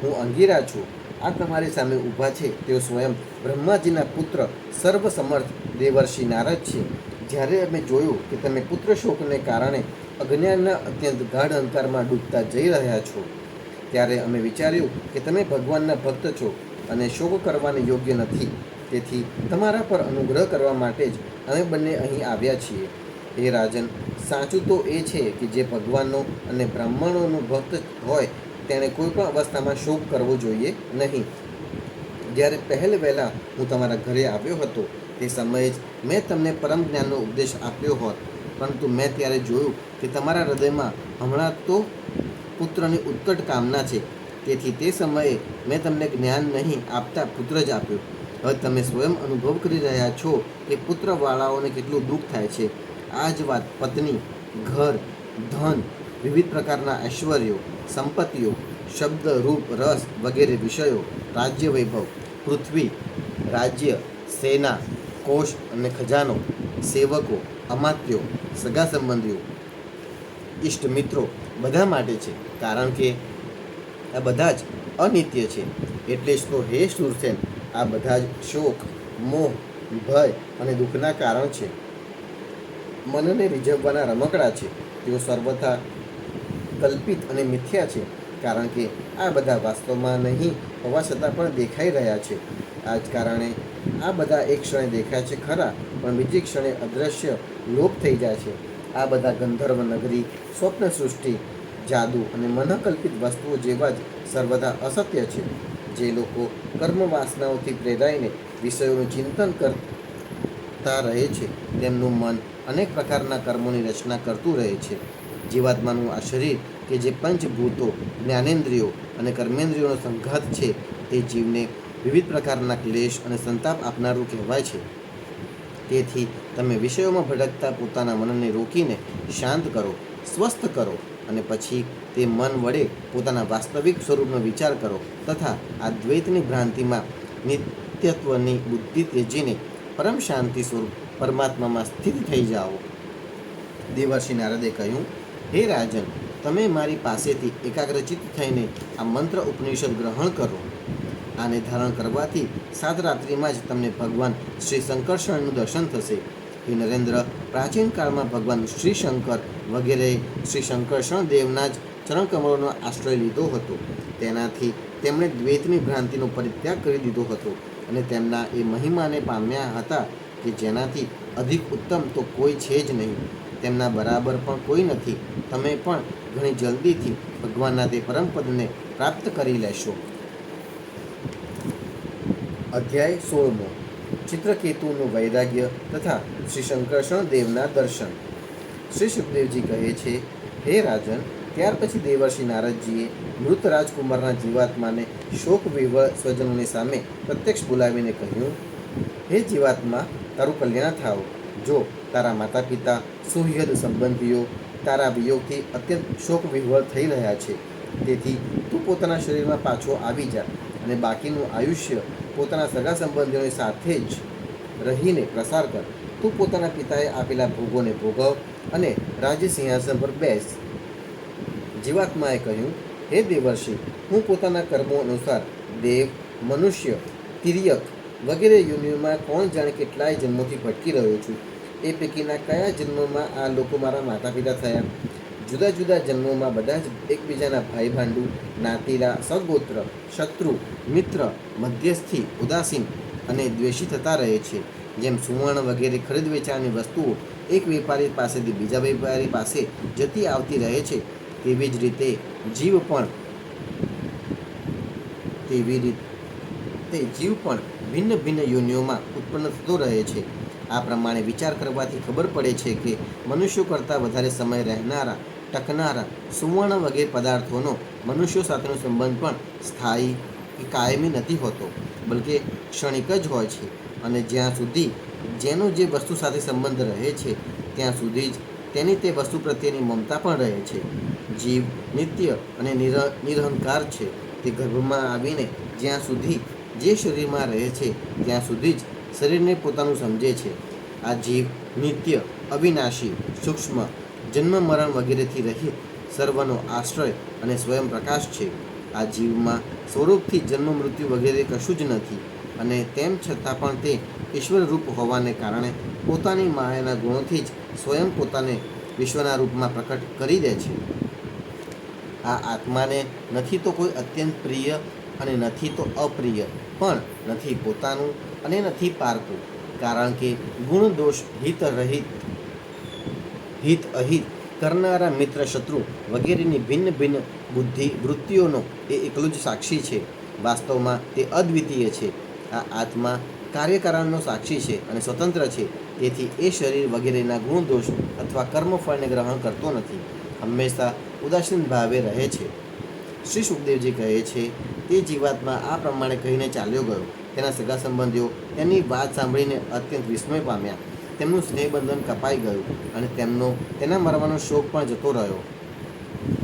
હું અંગિરા છું. આ તમારી સામે ઊભા છે તેઓ સ્વયં બ્રહ્માજીના પુત્ર સર્વસમર્થ દેવર્ષિ નારદ છે. જ્યારે અમે જોયું કે તમે પુત્ર શોકને કારણે અજ્ઞાનના અત્યંત ગાઢ અંધકારમાં ડૂબતા જઈ રહ્યા છો, ત્યારે અમે વિચાર્યું કે તમે ભગવાનના ભક્ત છો અને શોક કરવાને યોગ્ય નથી. તેથી તમારા પર અનુગ્રહ કરવા માટે જ અમે બંને અહીં આવ્યા છીએ. હે રાજન, સાચું તો એ છે કે જે ભગવાનનો અને બ્રાહ્મણોનો ભક્ત હોય તેણે કોઈ પણ અવસ્થામાં શોક કરવો જોઈએ નહીં. જ્યારે પહેલ વહેલા હું તમારા ઘરે આવ્યો હતો તે સમયે જ મેં તમને પરમ જ્ઞાનનો ઉપદેશ આપ્યો હોત, પરંતુ મેં ત્યારે જોયું કે તમારા હૃદયમાં હમણાં તો પુત્રની ઉત્કટ કામના છે. તેથી તે સમયે મેં તમને જ્ઞાન નહીં આપતા પુત્ર જ આપ્યો. હવે તમે સ્વયં અનુભવ કરી રહ્યા છો કે પુત્રવાળાઓને કેટલું દુઃખ થાય છે. આ જ વાત પત્ની, ઘર, ધન, વિવિધ પ્રકારના ઐશ્વર્યો, સંપત્તિઓ, શબ્દ, રૂપ, રસ વગેરે વિષયો, રાજ્ય વૈભવ, પૃથ્વી, રાજ્ય, સેના, કોષ અને ખજાનો, સેવકો, અમાત્યો, સગા સંબંધીઓ, ઇષ્ટ મિત્રો બધા માટે છે, કારણ કે આ બધા જ અનિત્ય છે. એટલે જ તો હે શૂરસેન, આ બધા જ શોક, મોહ, ભય અને દુઃખના કારણ છે. મનને રીઝવવાના રમકડા છે. તેઓ સર્વથા કલ્પિત અને મિથ્યા છે, કારણ કે આ બધા વાસ્તવમાં નહીં હોવા છતાં પણ દેખાઈ રહ્યા છે. આ જ કારણે આ બધા એક ક્ષણે દેખાય છે ખરા, પણ બીજી ક્ષણે અદૃશ્ય લોપ થઈ જાય છે. આ બધા ગંધર્વ નગરી, સ્વપ્ન સૃષ્ટિ, જાદુ અને મનકલ્પિત વસ્તુઓ જેવા જ સર્વદા અસત્ય છે. જે લોકો કર્મ વાસનાઓથી પ્રેરાઈને વિષયોનું ચિંતન કરતા રહે છે તેમનું મન અનેક પ્રકારના કર્મોની રચના કરતું રહે છે. જીવાત્માનું આ શરીર કે જે પંચભૂતો, જ્ઞાનેન્દ્રિયો અને કર્મેન્દ્રિયોનો સંઘાત છે તે જીવને વિવિધ પ્રકારના ક્લેશ અને સંતાપ આપનારું કહેવાય છે. તેથી તમે વિષયોમાં ભટકતા પોતાના મનને રોકીને શાંત કરો, સ્વસ્થ કરો અને પછી તે મન વડે પોતાના વાસ્તવિક સ્વરૂપનો વિચાર કરો તથા આ દ્વૈતની ભ્રાંતિમાં નિત્યત્વની બુદ્ધિ ત્યજીને પરમ શાંતિ સ્વરૂપ પરમાત્મામાં સ્થિત થઈ જાઓ. દેવર્ષિ નારદે કહ્યું, હે રાજન, તમે મારી પાસેથી એકાગ્રચિત્ત થઈને આ મંત્ર ઉપનિષદ ગ્રહણ કરો. આને ધારણ કરવાથી 7 રાત્રિમાં જ તમને ભગવાન શ્રી શંકરશરણનું દર્શન થશે. હે નરેન્દ્ર, પ્રાચીન કાળમાં ભગવાન શ્રી શંકર વગેરે શ્રી શંકરશરણ દેવના જ ચરણકમળોનો આશ્રય લીધો હતો. તેનાથી તેમણે દ્વૈતની ભ્રાંતિનો પરિત્યાગ કરી દીધો હતો અને તેમના એ મહિમાને પામ્યા હતા કે જેનાથી અધિક ઉત્તમ તો કોઈ છે જ નહીં. તેમના બરાબર પણ કોઈ નથી. તમે પણ ઘણી જલ્દીથી ભગવાનના તે પરમપદને પ્રાપ્ત કરી લેશો. અધ્યાય 16. ચિત્રકેતુનું વૈરાગ્ય તથા શ્રી શંકરશરણ દેવના દર્શન. શ્રી સુખદેવજી કહે છે, હે રાજન, ત્યાર પછી દેવર્ષિ નારદજીએ મૃત રાજકુમારના જીવાત્માને શોક વિહ્વળ સ્વજનોની સામે પ્રત્યક્ષ બોલાવીને કહ્યું, હે જીવાત્મા, તારું કલ્યાણ થાવ. જો તારા માતા પિતા, સુહૃદ સંબંધીઓ તારા વિયોગથી અત્યંત શોક વિહ્વળ થઈ રહ્યા છે. તેથી તું પોતાના શરીરમાં પાછો આવી જા અને બાકીનું આયુષ્ય પોતાના સગા સંબંધીઓની સાથે જ રહીને પ્રસાર કર. તું પોતાના પિતાએ આપેલા ભોગોને ભોગવ અને રાજ્ય સિંહાસન પર બેસ. જીવાત્માએ કહ્યું, હે દેવર્ષિ, હું પોતાના કર્મો અનુસાર દેવ, મનુષ્ય, તિર્યક વગેરે યોનિઓમાં કોણ જાણે કેટલાય જન્મોથી ભટકી રહ્યો છું. એ પૈકીના કયા જન્મોમાં આ લોકો મારા માતા પિતા થયા? જુદા જુદા જન્મોમાં બધા જ એકબીજાના ભાઈ ભાંડુ, નાતીલા, સગોત્ર, શત્રુ, મિત્ર, મધ્યસ્થી, ઉદાસીન અને દ્વેષી થતા રહે છે. જેમ સુવર્ણ વગેરે ખરીદ વેચાણની વસ્તુઓ એક વેપારી પાસેથી બીજા વેપારી પાસે જતી આવતી રહે છે, તેવી જ રીતે જીવ પણ ભિન્ન ભિન્ન યોનિઓમાં ઉત્પન્ન થતો રહે છે. આ પ્રમાણે વિચાર કરવાથી ખબર પડે છે કે મનુષ્યો કરતાં વધારે સમય રહેનારા, ટકનારા સુવર્ણ વગેરે પદાર્થોનો મનુષ્યો સાથેનો સંબંધ પણ સ્થાયી કે કાયમી નથી હોતો, બલકે ક્ષણિક જ હોય છે. અને જ્યાં સુધી જેનો જે વસ્તુ સાથે સંબંધ રહે છે ત્યાં સુધી જ તેની તે વસ્તુ પ્રત્યેની મમતા પણ રહે છે. જીવ નિત્ય અને નિરહંકાર છે. તે ગર્ભમાં આવીને જ્યાં સુધી જે શરીરમાં રહે છે ત્યાં સુધી જ શરીરને પોતાનું સમજે છે. આ જીવ નિત્ય, અવિનાશી, સૂક્ષ્મ, જન્મ મરણ વગેરેથી રહિત, સર્વનો આશ્રય અને સ્વયં પ્રકાશ છે. આ જીવમાં સ્વરૂપથી જન્મ મૃત્યુ વગેરે કશું જ નથી અને તેમ છતાં પણ તે ઈશ્વર રૂપ હોવાને કારણે પોતાની માયાના ગુણોથી જ સ્વયં પોતાને વિશ્વના રૂપમાં પ્રકટ કરી દે છે. આ આત્માને નથી તો કોઈ અત્યંત પ્રિય અને નથી તો અપ્રિય, પણ નથી પોતાનું અને નથી પારકું, કારણ કે ગુણ દોષ હિત રહિત, હિત અહિત કરનારા મિત્ર શત્રુ વગેરેની ભિન્ન ભિન્ન બુદ્ધિ વૃત્તિઓનો એ એકલો જ સાક્ષી છે. વાસ્તવમાં તે અદ્વિતીય છે. આ આત્મા કાર્યકારણનો સાક્ષી છે અને સ્વતંત્ર છે. તેથી એ શરીર વગેરેના ગુણ દોષ અથવા કર્મફળને ગ્રહણ કરતો નથી, હંમેશા ઉદાસીન ભાવે રહે છે. શ્રી સુખદેવજી કહે છે, તે જીવાત્મા આ પ્રમાણે કહીને ચાલ્યો ગયો. તેના સગા સંબંધીઓ તેની વાત સાંભળીને અત્યંત વિસ્મય પામ્યા. તેમનું સ્નેહબંધન કપાઈ ગયું અને તેના મરવાનો શોક પણ જતો રહ્યો.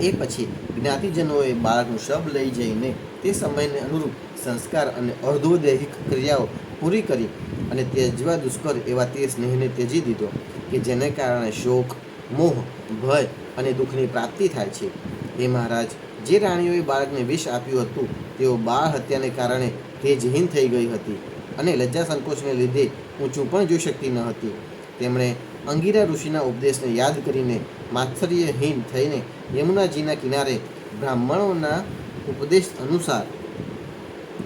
એ પછી જ્ઞાતિજનોએ બાળકનું શબ લઈ જઈને તે સમયને અનુરૂપ સંસ્કાર અને અર્ધોદૈહિક ક્રિયાઓ પૂરી કરી અને ત્યજવા દુષ્કર એવા તે સ્નેહને ત્યજી દીધો કે જેને કારણે શોક, મોહ, ભય અને દુઃખની પ્રાપ્તિ થાય છે. હે મહારાજ, જે રાણીઓએ બાળકને વિષ આપ્યું હતું તેઓ બાળ હત્યાને કારણે તેજહીન થઈ ગઈ હતી અને લજ્જા સંકોચને લીધે ઊંચું પણ જોઈ શકતી ન હતી. તેમણે અંગીરા ઋષિના ઉપદેશને યાદ કરીને માત્સર્યહીન થઈને યમુનાજીના કિનારે બ્રાહ્મણોના ઉપદેશ અનુસાર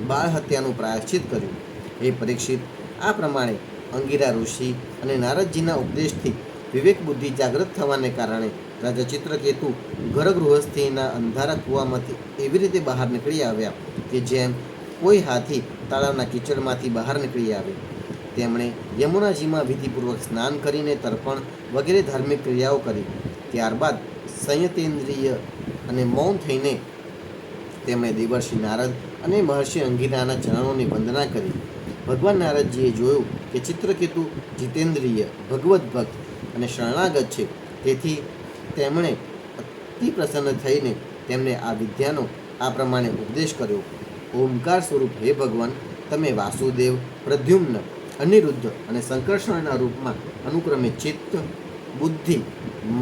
બાળ હત્યાનું પ્રાયશ્ચિત કર્યું. એ પરીક્ષિત, આ પ્રમાણે અંગીરા ઋષિ અને નારદજીના ઉપદેશથી વિવેક બુદ્ધિ જાગૃત થવાને કારણે રાજા ચિત્રકેતુ ગર્ભગૃહસ્થિના અંધારા કૂવામાંથી એવી રીતે બહાર નીકળી આવ્યા કે જેમ કોઈ હાથી તળાવના કીચડમાંથી બહાર નીકળી આવે. તેમણે યમુનાજીમાં વિધિપૂર્વક સ્નાન કરીને તર્પણ વગેરે ધાર્મિક ક્રિયાઓ કરી. ત્યારબાદ સંયતેન્દ્રિય અને મૌન થઈને તેમણે દેવર્ષિ નારદ અને મહર્ષિ અંગીરાના ચરણોની વંદના કરી. ભગવાન નારદજીએ જોયું કે ચિત્રકેતુ જીતેન્દ્રિય, ભગવદ્ ભક્ત અને શરણાગત છે. તેથી તેમણે અતિ પ્રસન્ન થઈને તેમને આ વિદ્યાનો આ પ્રમાણે ઉપદેશ કર્યો. ઓમકાર સ્વરૂપ હે ભગવાન, તમે વાસુદેવ, પ્રદ્યુમ્ન, અનિરુદ્ધ અને સંકર્ષણના રૂપમાં અનુક્રમે ચિત્ત, બુદ્ધિ,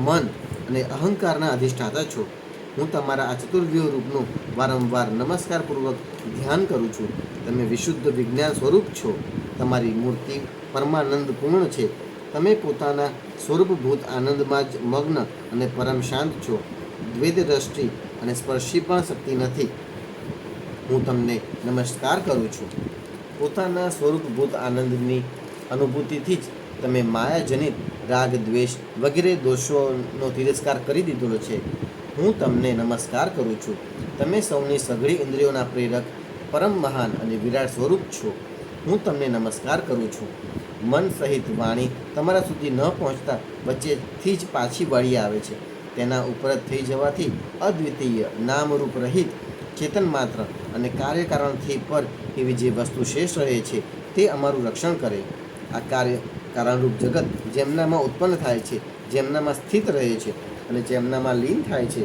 મન અને અહંકારના અધિષ્ઠાતા છો. હું તમારા આ ચતુર્વ્યુહ રૂપનું વારંવાર નમસ્કારપૂર્વક ધ્યાન કરું છું. તમે વિશુદ્ધ વિજ્ઞાન સ્વરૂપ છો. તમારી મૂર્તિ પરમાનંદ પૂર્ણ છે. તમે પોતાના સ્વરૂપભૂત આનંદમાં જ મગ્ન અને પરમ શાંત છો. દ્વૈત દ્રષ્ટિ અને સ્પર્શી પણ શક્તિ નથી. હું તમને નમસ્કાર કરું છું. પોતાના સ્વરૂપભૂત આનંદની અનુભૂતિથી જ તમે માયાજનિત રાગ, દ્વેષ વગેરે દોષોનો તિરસ્કાર કરી દીધો છે. હું તમને નમસ્કાર કરું છું. તમે સૌની સઘળી ઇન્દ્રિયોના પ્રેરક, પરમ મહાન અને વિરાટ સ્વરૂપ છો. હું તમને નમસ્કાર કરું છું. મન સહિત વાણી તમારા સુધી ન પહોંચતા વચ્ચેથી જ પાછી વળી આવે છે. તેના ઉપર થઈ જવાથી અદ્વિતીય, નામરૂપ રહિત, ચેતન માત્ર અને કાર્યકારણથી પર એવી જે વસ્તુ શેષ રહે છે તે અમારું રક્ષણ કરે. આ કારણરૂપ જગત જેમનામાં ઉત્પન્ન થાય છે, જેમનામાં સ્થિત રહે છે અને જેમનામાં લીન થાય છે,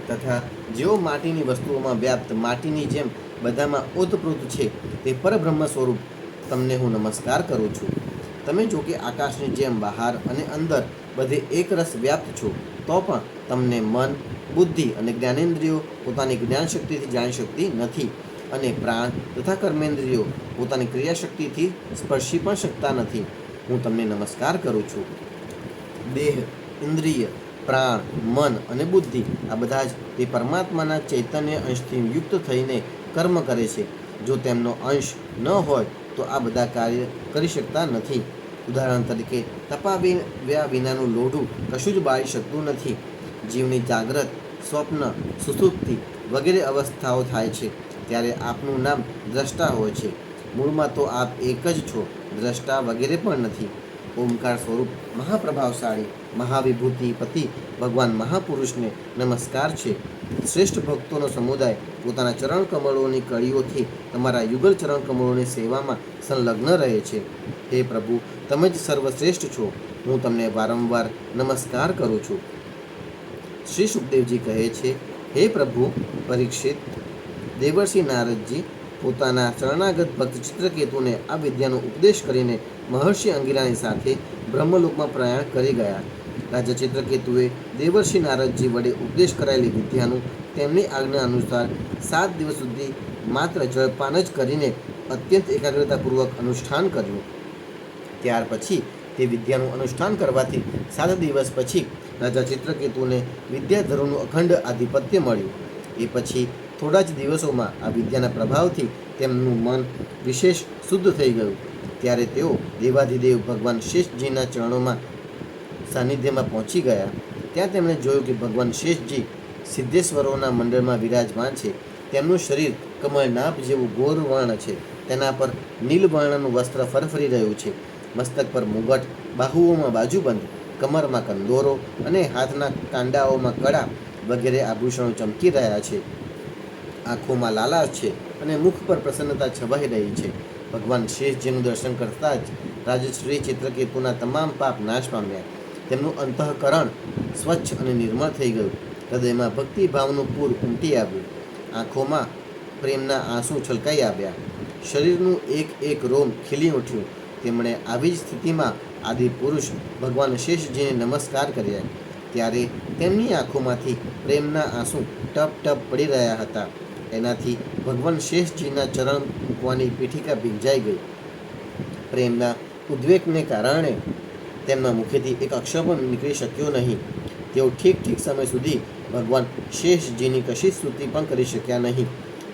તથા જેઓ માટીની વસ્તુઓમાં વ્યાપ્ત માટીની જેમ બધામાં ઓતપ્રોત છે, તે પરબ્રહ્મ સ્વરૂપ તમને હું નમસ્કાર કરું છું. તમે જો કે આકાશની જેમ બહાર અને અંદર બધે એકરસ વ્યાપ્ત છો, તો પણ તમને મન, બુદ્ધિ અને જ્ઞાનેન્દ્રિયો પોતાની જ્ઞાનશક્તિથી જાણી શકતી નથી અને પ્રાણ તથા કર્મેન્દ્રિયો પોતાની ક્રિયાશક્તિથી સ્પર્શી પણ શકતા નથી. હું તમને નમસ્કાર કરું છું. દેહ, ઇન્દ્રિય, પ્રાણ, મન અને બુદ્ધિ આ બધા જ તે પરમાત્માના ચૈતન્ય અંશથી યુક્ત થઈને કર્મ કરે છે. જો તેમનો અંશ ન હોય તો આ બધા કાર્ય કરી શકતા નથી. ઉદાહરણ તરીકે તપાવ્યા વિનાનું લોઢું કશું જ બાળી શકતું નથી. જીવની જાગ્રત, સ્વપ્ન, સુષુપ્તિ વગેરે અવસ્થાઓ થાય છે ત્યારે આપનું નામ દ્રષ્ટા હોય છે. મૂળમાં તો આપ એક જ છો, દ્રષ્ટા વગેરે પણ નથી. ઓમકાર સ્વરૂપ મહાપ્રભાવશાળી મહાવિભૂતિપતિ ભગવાન મહાપુરુષને નમસ્કાર છે. શ્રેષ્ઠ ભક્તોનો સમુદાય પોતાના ચરણ કમળોની કળીઓથી તમારા યુગલ ચરણ કમળોની સેવામાં સંલગ્ન રહે છે. હે પ્રભુ, તમે જ સર્વશ્રેષ્ઠ છો. હું તમને વારંવાર નમસ્કાર કરું છું. શ્રી સુખદેવજી કહે છે, હે પ્રભુ પરીક્ષિત, દેવર્ષિ નારદજી પોતાના શરણાગત ભક્ત ચિત્રકેતુને આ વિદ્યાનો ઉપદેશ કરીને મહર્ષિ અંગિરાની સાથે બ્રહ્મલોકમાં પ્રયાણ કરી ગયા. રાજા ચિત્રકેતુએ દેવર્ષિ નારદજી વડે ઉપદેશ કરાયેલી વિદ્યાનું તેમની આજ્ઞા અનુસાર 7 દિવસ સુધી માત્ર જળપાન જ કરીને અત્યંત એકાગ્રતાપૂર્વક અનુષ્ઠાન કર્યું. ત્યાર પછી તે વિદ્યાનું અનુષ્ઠાન કરવાથી 7 દિવસ પછી રાજા ચિત્રકેતુને વિદ્યાધરોનું અખંડ આધિપત્ય મળ્યું. એ પછી થોડા જ દિવસોમાં આ વિદ્યાના પ્રભાવથી તેમનું મન વિશેષ શુદ્ધ થઈ ગયું. ત્યારે તેઓ દેવાધિદેવ ભગવાન શેષજીના ચરણોમાં સાનિધ્યમાં પહોંચી ગયા. ત્યાં તેમણે જોયું કે ભગવાન શેષજી સિદ્ધેશ્વરોના મંડળમાં વિરાજમાન છે. તેમનું શરીર કમળનાભ જેવું ગોર વર્ણ છે. તેના પર નીલ વર્ણનું વસ્ત્ર ફરફરી રહ્યું છે. મસ્તક પર મુગટ, બાહુઓમાં બાજુબંધ, કમરમાં કંદોરો અને હાથના કાંડાઓમાં કડા વગેરે આભૂષણો ચમકી રહ્યા છે. આંખોમાં લાલાશ છે અને મુખ પર પ્રસન્નતા છવાઈ રહી છે. ભગવાન શેષજીનું દર્શન કરતાં જ રાજશ્રી ચિત્રકેતુના તમામ પાપ નાશ પામ્યા. તેમનું અંતઃકરણ સ્વચ્છ અને નિર્મળ થઈ ગયું. હૃદયમાં ભક્તિભાવનું પૂર ઉમટી આવ્યું. આંખોમાં પ્રેમના આંસુ છલકાઈ આવ્યા. શરીરનું એક એક રોમ ખીલી ઉઠ્યું. તેમણે આવી જ સ્થિતિમાં આદિ પુરુષ ભગવાન શેષજીને નમસ્કાર કર્યા. ત્યારે તેમની આંખોમાંથી પ્રેમના આંસુ ટપ ટપ પડી રહ્યા હતા. એનાથી ભગવાન શેષજીના ચરણ મૂકવાની પીઠિકા ભીંજાઈ ગઈ. પ્રેમના ઉદ્વેગને કારણે તેમના મુખેથી એક અક્ષર પણ નીકળી શક્યો નહીં. તેઓ ઠીક સમય સુધી ભગવાન શેષજીની કશી સ્તુતિ પણ કરી શક્યા નહીં.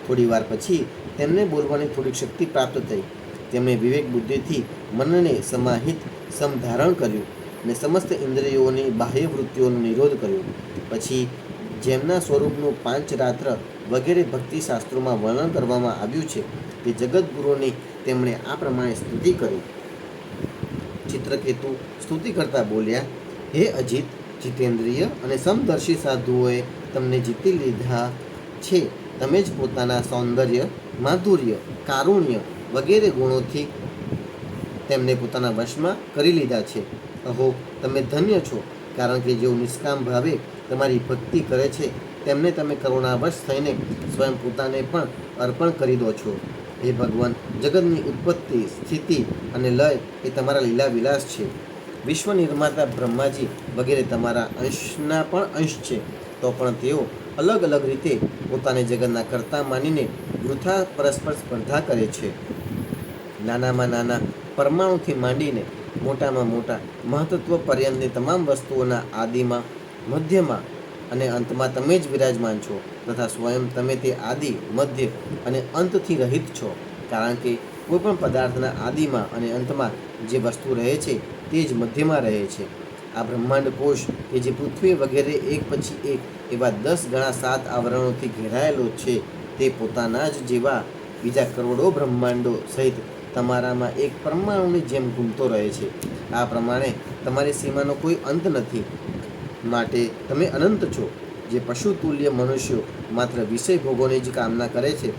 થોડી વાર પછી તેમને બોલવાની થોડીક શક્તિ પ્રાપ્ત થઈ. તેમણે વિવેક બુદ્ધિથી મનને સમાહિત સમધારણ કર્યું અને સમસ્ત ઇન્દ્રિયોની બાહ્ય વૃત્તિઓનો નિરોધ કર્યો. પછી જેમના સ્વરૂપનું પાંચરાત્ર વગેરે ભક્તિ શાસ્ત્રોમાં વર્ણન કરવામાં આવ્યું છે તે જગતગુરુની તેમણે આ પ્રમાણે સ્તુતિ કરી. ચિત્રકેતુ સ્તુતિ કરતા બોલ્યા, હે અજિત, જીતેન્દ્રિય અને સમદર્શી સાધુઓએ તમને જીતી લીધા છે. તમે જ પોતાના સૌંદર્ય, માધુર્ય, કારુણ્ય વગેરે ગુણોથી તેમને પોતાના વશમાં કરી લીધા છે. અહો, તમે ધન્ય છો, કારણ કે જેઓ નિષ્કામ ભાવે તમારી ભક્તિ કરે છે તેમને તમે કરુણાવશ થઈને સ્વયં પોતાને પણ અર્પણ કરી દો છો. હે ભગવાન, જગતની ઉત્પત્તિ, સ્થિતિ અને લય એ તમારા લીલા વિલાસ છે. વિશ્વ નિર્માતા બ્રહ્માજી વગેરે તમારા અંશના પણ અંશ છે. તો પણ તેઓ અલગ અલગ રીતે પોતાને જગતના કર્તા માનીને વૃથા પરસ્પર સ્પર્ધા કરે છે. નાનામાં નાના પરમાણુથી માંડીને મોટામાં મોટા મહત્ત્વ પર્યંતની તમામ વસ્તુઓના આદિમાં, મધ્યમાં અને અંતમાં તમે જ વિરાજમાન છો તથા સ્વયં તમે તે આદિ, મધ્ય અને અંતથી રહિત છો. કારણ કે કોઈપણ પદાર્થના આદિમાં અને અંતમાં જે વસ્તુ રહે છે તે જ મધ્યમાં રહે છે. આ બ્રહ્માંડ કોષ કે જે પૃથ્વી વગેરે એક પછી એક એવા 10 ગણા 7 આવરણોથી ઘેરાયેલો છે તે પોતાના જ જેવા બીજા કરોડો બ્રહ્માંડો સહિત તમારામાં એક પરમાણુની જેમ ઘૂમતો રહે છે. આ પ્રમાણે તમારી સીમાનો કોઈ અંત નથી. માટે તમે અનંત છો. જે પશુતુલ્ય મનુષ્યો માત્ર વિષય ભોગોની જ કામના કરે છે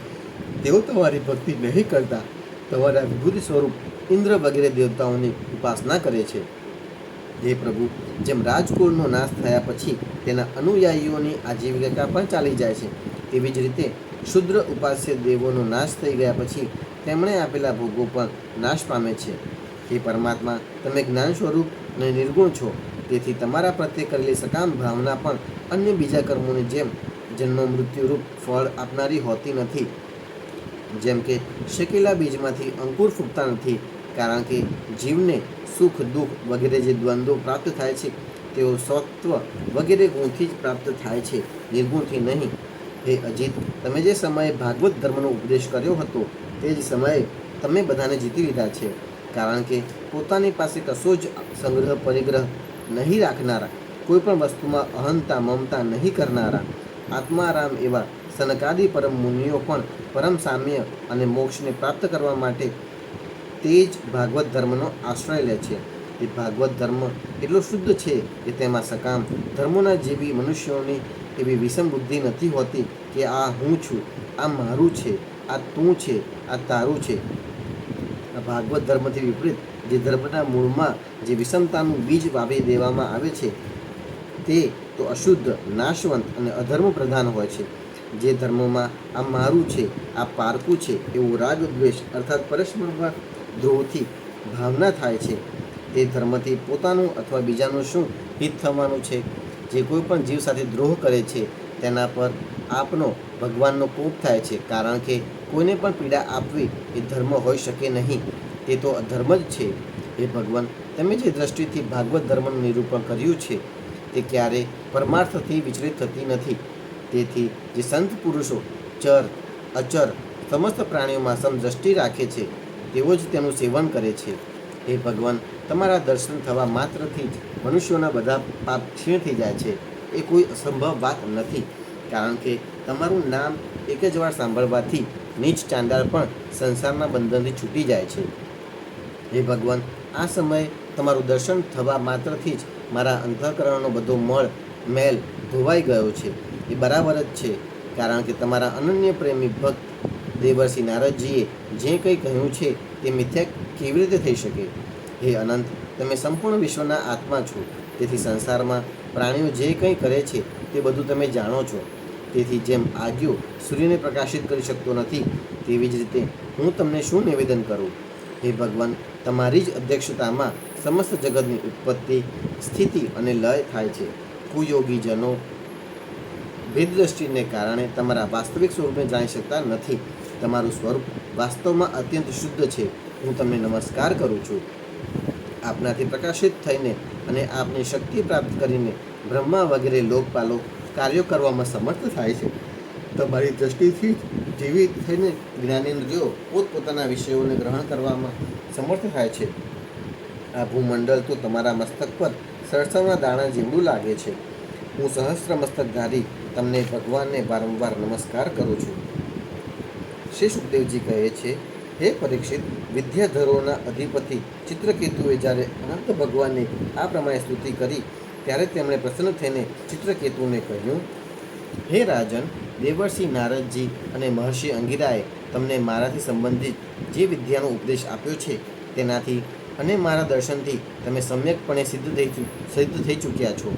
તેઓ તમારી ભક્તિ નહીં કરતા તમારા વિભૂતિ સ્વરૂપ ઇન્દ્ર વગેરે દેવતાઓની ઉપાસના કરે છે. હે પ્રભુ, જેમ રાજકુળનો નાશ થયા પછી તેના અનુયાયીઓની આજીવિકા પણ ચાલી જાય છે, તેવી જ રીતે શુદ્ર ઉપાસ્ય દેવોનો નાશ થઈ ગયા પછી તેમણે આપેલા ભોગો પણ નાશ પામે છે. હે પરમાત્મા, તમે જ્ઞાન સ્વરૂપ અને નિર્ગુણ છો. તેથી તમારા પ્રત્યે કરેલી સકામ ભાવના પણ અન્ય બીજા કર્મોની જેમ જન્મ મૃત્યુરૂપ ફળ આપનારી હોતી નથી. જેમ કે શેકેલા બીજમાંથી અંકુર ફૂટતા નથી. કારણ કે જીવને સુખ, દુઃખ વગેરે જે દ્વંદ્વો પ્રાપ્ત થાય છે તેઓ સત્વ વગેરે ગુણથી જ પ્રાપ્ત થાય છે, નિર્ગુણથી નહીં. હે અજિત, તમે જે સમયે ભાગવત ધર્મનો ઉપદેશ કર્યો હતો તે જ સમયે તમે બધાને જીતી લીધા છે. કારણ કે પોતાની પાસે કશો જ સંગ્રહ પરિગ્રહ નહીં રાખનારા, કોઈ પણ વસ્તુમાં અહંતા મમતા નહીં કરનારા આત્મારામ એવા સનકાદિ પરમ મુનિઓ પણ પરમ સામ્ય અને મોક્ષને પ્રાપ્ત કરવા માટે તે જ ભાગવત ધર્મનો આશ્રય લે છે. તે ભાગવત ધર્મ એટલો શુદ્ધ છે કે તેમાં સકામ ધર્મોના જેવી મનુષ્યોની એવી વિષમ બુદ્ધિ નથી હોતી કે આ હું છું, આ મારું છે, આ તું છે, આ તારું છે. આ ભાગવત ધર્મથી વિપરીત જે ધર્મના મૂળમાં જે વિષમતાનું બીજ વાવી દેવામાં આવે છે તે તો અશુદ્ધ, નાશવંત અને અધર્મ પ્રધાન હોય છે. જે ધર્મમાં આ મારું છે, આ પારકું છે એવું રાગ દ્વેષ અર્થાત પરસ્પરમાં દ્રોહથી ભાવના થાય છે, તે ધર્મથી પોતાનું અથવા બીજાનું શું હિત થવાનું છે? જે કોઈ પણ જીવ સાથે દ્રોહ કરે છે તેના પર આપનો ભગવાનનો કોપ થાય છે, કારણ કે કોઈને પણ પીડા આપવી એ ધર્મ હોઈ શકે નહીં, તે તો અધર્મ જ છે. હે ભગવાન, તમે જે દ્રષ્ટિથી ભાગવત ધર્મનું નિરૂપણ કર્યું છે તે ક્યારેય પરમાર્થથી વિચલિત થતી નથી. તેથી જે સંત પુરુષો ચર અચર સમસ્ત પ્રાણીઓમાં સમદ્રષ્ટિ રાખે છે તેઓ જ તેનું સેવન કરે છે. હે ભગવાન, તમારા દર્શન થવા માત્રથી જ મનુષ્યોના બધા પાપ ક્ષીણ થઈ જાય છે. એ કોઈ અસંભવ વાત નથી, કારણ કે તમારું નામ એક જ વાર સાંભળવાથી નીચ ચાંડાળ પણ સંસારના બંધનથી છૂટી જાય છે. હે ભગવાન, આ સમયે તમારું દર્શન થવા માત્રથી જ મારા અંતઃકરણનો બધો મેલ ધોવાઈ ગયો છે. એ બરાબર જ છે, કારણ કે તમારા અનન્ય પ્રેમી ભક્ત દેવર્ષિ નારદજીએ જે કંઈ કહ્યું છે તે મિથ્યા કેવી રીતે થઈ શકે? હે અનંત, તમે સંપૂર્ણ વિશ્વના આત્મા છો, તેથી સંસારમાં પ્રાણીઓ જે કંઈ કરે છે તે બધું તમે જાણો છો. તેથી જેમ આજ્ઞો સૂર્યને પ્રકાશિત કરી શકતો નથી, તેવી જ રીતે હું તમને શું નિવેદન કરું? હે ભગવાન, તમારી જ અધ્યક્ષતામાં સમસ્ત જગતની ઉત્પત્તિ, સ્થિતિ અને લય થાય છે. કુયોગીજનો ભેદદ્રષ્ટિને કારણે તમારા વાસ્તવિક સ્વરૂપને જાણી શકતા નથી. તમારું સ્વરૂપ વાસ્તવમાં અત્યંત શુદ્ધ છે. હું તમને નમસ્કાર કરું છું. આપનાથી પ્રકાશિત થઈને અને આપની શક્તિ પ્રાપ્ત કરીને બ્રહ્મા વગેરે લોકપાલો કાર્યો કરવામાં સમર્થ થાય છે. તમારી દ્રષ્ટિથી જ જીવિત થઈને જ્ઞાનેન્દ્રિયો પોતપોતાના વિષયોને ગ્રહણ કરવામાં સમર્થ થાય છે. આ ભૂમંડળ તો તમારા મસ્તક પર સરસવના દાણા જેવડું લાગે છે. હું સહસ્ત્ર મસ્તકધારી તમને ભગવાનને વારંવાર નમસ્કાર કરું છું. શ્રી સુખદેવજી કહે છે, હે પરીક્ષિત, વિદ્યાધરોના અધિપતિ ચિત્રકેતુએ જ્યારે અનંત ભગવાનની આ પ્રમાણે સ્તુતિ કરી ત્યારે તેમણે પ્રસન્ન થઈને ચિત્રકેતુને કહ્યું, હે રાજન, દેવર્ષિ નારદજી અને મહર્ષિ અંગિરાએ તમને મારાથી સંબંધિત જે વિદ્યાનો ઉપદેશ આપ્યો છે તેનાથી અને મારા દર્શનથી તમે સમ્યકપણે સિદ્ધ થઈ ચૂક્યા છો.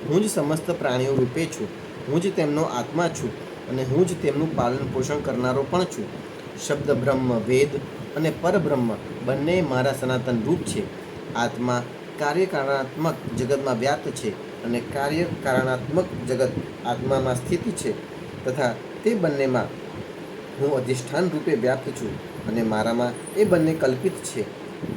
હું જ સમસ્ત પ્રાણીઓ રૂપે છું. હું જ તેમનો આત્મા છું અને હું જ તેમનું પાલન પોષણ કરનારો પણ છું. શબ્દ બ્રહ્મ, વેદ અને પરબ્રહ્મ બંને મારા સનાતન રૂપ છે. આત્મા કાર્યકારણાત્મક જગતમાં વ્યાપ્ત છે અને કાર્યકારણાત્મક જગત આત્મામાં સ્થિત છે, તથા તે બંનેમાં હું અધિષ્ઠાન રૂપે વ્યાપ્ત છું અને મારામાં એ બંને કલ્પિત છે.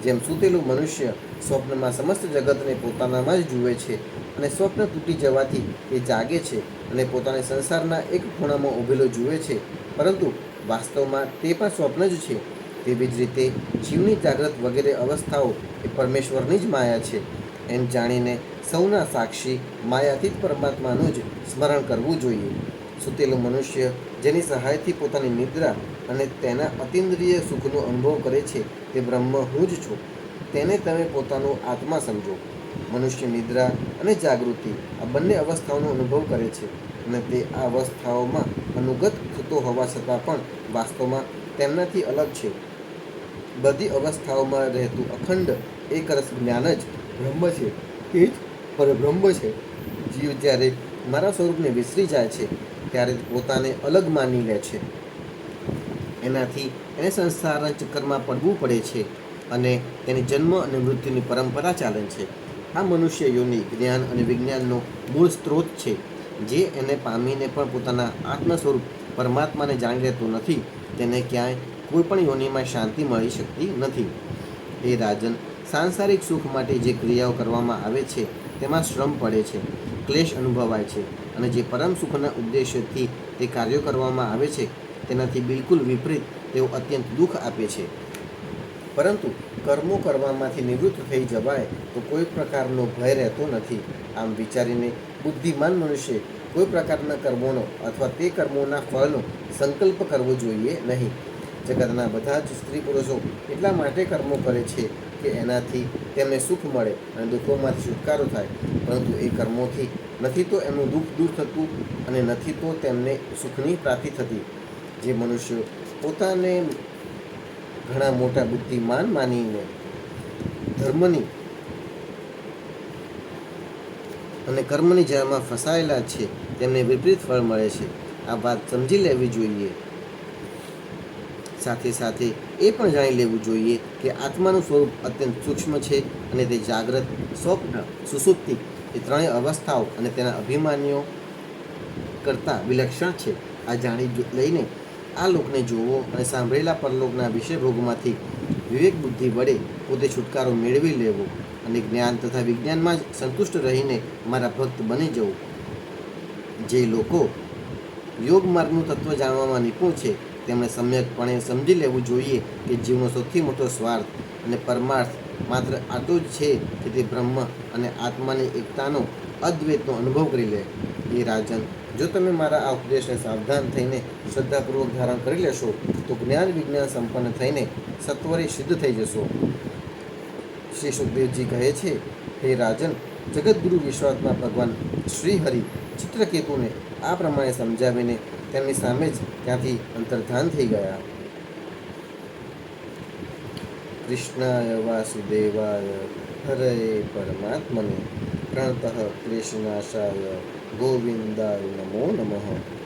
જેમ સૂતેલું મનુષ્ય સ્વપ્નમાં સમસ્ત જગતને પોતાનામાં જ જુએ છે અને સ્વપ્ન તૂટી જવાથી તે જાગે છે અને પોતાને સંસારના એક ખૂણામાં ઊભેલો જુએ છે, પરંતુ વાસ્તવમાં તે પણ સ્વપ્ન જ છે, તેવી જ રીતે જીવની જાગ્રત વગેરે અવસ્થાઓ એ પરમેશ્વરની જ માયા છે એમ જાણીને સૌના સાક્ષી માયાતીત પરમાત્માનું જ સ્મરણ કરવું જોઈએ. સૂતેલો મનુષ્ય જેની સહાયથી પોતાની નિદ્રા અને તેના અતિન્દ્રિય સુખનો અનુભવ કરે છે તે બ્રહ્મ હું જ છું. તેને તમે પોતાનો આત્મા સમજો. મનુષ્ય નિદ્રા અને જાગૃતિ આ બંને અવસ્થાઓનો અનુભવ કરે છે અને તે આ અવસ્થાઓમાં અનુગત થતો હોવા છતાં પણ વાસ્તવમાં તેમનાથી અલગ છે. બધી અવસ્થાઓમાં રહેતું અખંડ એકરસ જ્ઞાન જ બ્રહ્મ છે, તે જ પરબ્રહ્મ છે. જીવ જ્યારે મારા સ્વરૂપને વિસરી જાય છે ત્યારે પોતાને અલગ માની લે છે. એનાથી એને સંસારના ચક્કરમાં પડવું પડે છે અને તેની જન્મ અને મૃત્યુની પરંપરા ચાલે છે. આ મનુષ્ય યોનિ જ્ઞાન અને વિજ્ઞાનનો મૂળ સ્ત્રોત છે. જે એને પામીને પણ પોતાના આત્મ સ્વરૂપ પરમાત્માને જાણી લેતો નથી તેને ક્યાંય કોઈ પણ યોનિમાં શાંતિ મળી શકતી નથી. એ રાજન, સાંસારિક સુખ માટે જે ક્રિયાઓ કરવામાં આવે છે તેમાં શ્રમ પડે છે, ક્લેશ અનુભવાય છે અને જે પરમ સુખના ઉદ્દેશ્યથી તે કાર્યો કરવામાં આવે છે તેનાથી બિલકુલ વિપરીત તેઓ અત્યંત દુઃખ આપે છે. પરંતુ કર્મો કરવામાંથી નિવૃત્ત થઈ જવાય તો કોઈ પ્રકારનો ભય રહેતો નથી. આમ વિચારીને બુદ્ધિમાન મનુષ્ય કોઈ પ્રકારના કર્મોનો અથવા તે કર્મોના ફળનો સંકલ્પ કરવો જોઈએ નહીં. જગતના બધા જ સ્ત્રી પુરુષો એટલા માટે કર્મો કરે છે કે એનાથી તેમને સુખ મળે અને દુઃખોમાંથી છુટકારો થાય, પરંતુ એ કર્મોથી નથી તો એમનું દુઃખ દૂર થતું અને નથી તો તેમને સુખની પ્રાપ્તિ થતી. જે મનુષ્યો પોતાને ઘણા મોટા બુદ્ધિમાન માનીને ધર્મની અને કર્મની જાળમાં ફસાયેલા છે તેમને વિપરીત ફળ મળે છે. આ વાત સમજી લેવી જોઈએ. સાથે સાથે એ પણ જાણી લેવું જોઈએ કે આત્માનું સ્વરૂપ અત્યંત સૂક્ષ્મ છે અને તે જાગ્રત, સ્વપ્ન, સુષુપ્તિ એ ત્રણેય અવસ્થાઓ અને તેના અભિમાનીઓ કરતાં વિલક્ષણ છે. આ જાણી લઈને આ લોકને જોવો અને સાંભળેલા પરલોકના વિષયભોગમાંથી વિવેક બુદ્ધિ વડે પોતે છુટકારો મેળવી લેવો અને જ્ઞાન તથા વિજ્ઞાનમાં જ સંતુષ્ટ રહીને મારા ભક્ત બની જવું. જે લોકો યોગ માર્ગનું તત્વ જાણવામાં નિપુણ છે તેમણે સમ્યકપણે સમજી લેવું જોઈએ કે જીવનો સૌથી મોટો સ્વાર્થ અને પરમાર્થ માત્ર આટલો જ છે કે તે બ્રહ્મ અને આત્માની એકતાનો અદ્વૈતનો અનુભવ કરી લે. એ રાજન, જો તમે મારા આ ઉપદેશને સાવધાન થઈને શ્રદ્ધાપૂર્વક ધારણ કરી લેશો તો જ્ઞાન વિજ્ઞાન સંપન્ન થઈને સત્વરે સિદ્ધ થઈ જશો. શ્રી સુખદેવજી કહે છે, હે રાજન, જગતગુરુ વિશ્વાત્મા ભગવાન શ્રી હરિ ચિત્રકેતુને આ પ્રમાણે સમજાવીને તેમની સામે જ ત્યાંથી અંતર્ધાન થઈ ગયા. કૃષ્ણાય વાસુદેવાય હરએ પરમાત્મને પ્રણતઃ ક્લેશનાશાય ગોવિંદાય નમો નમઃ.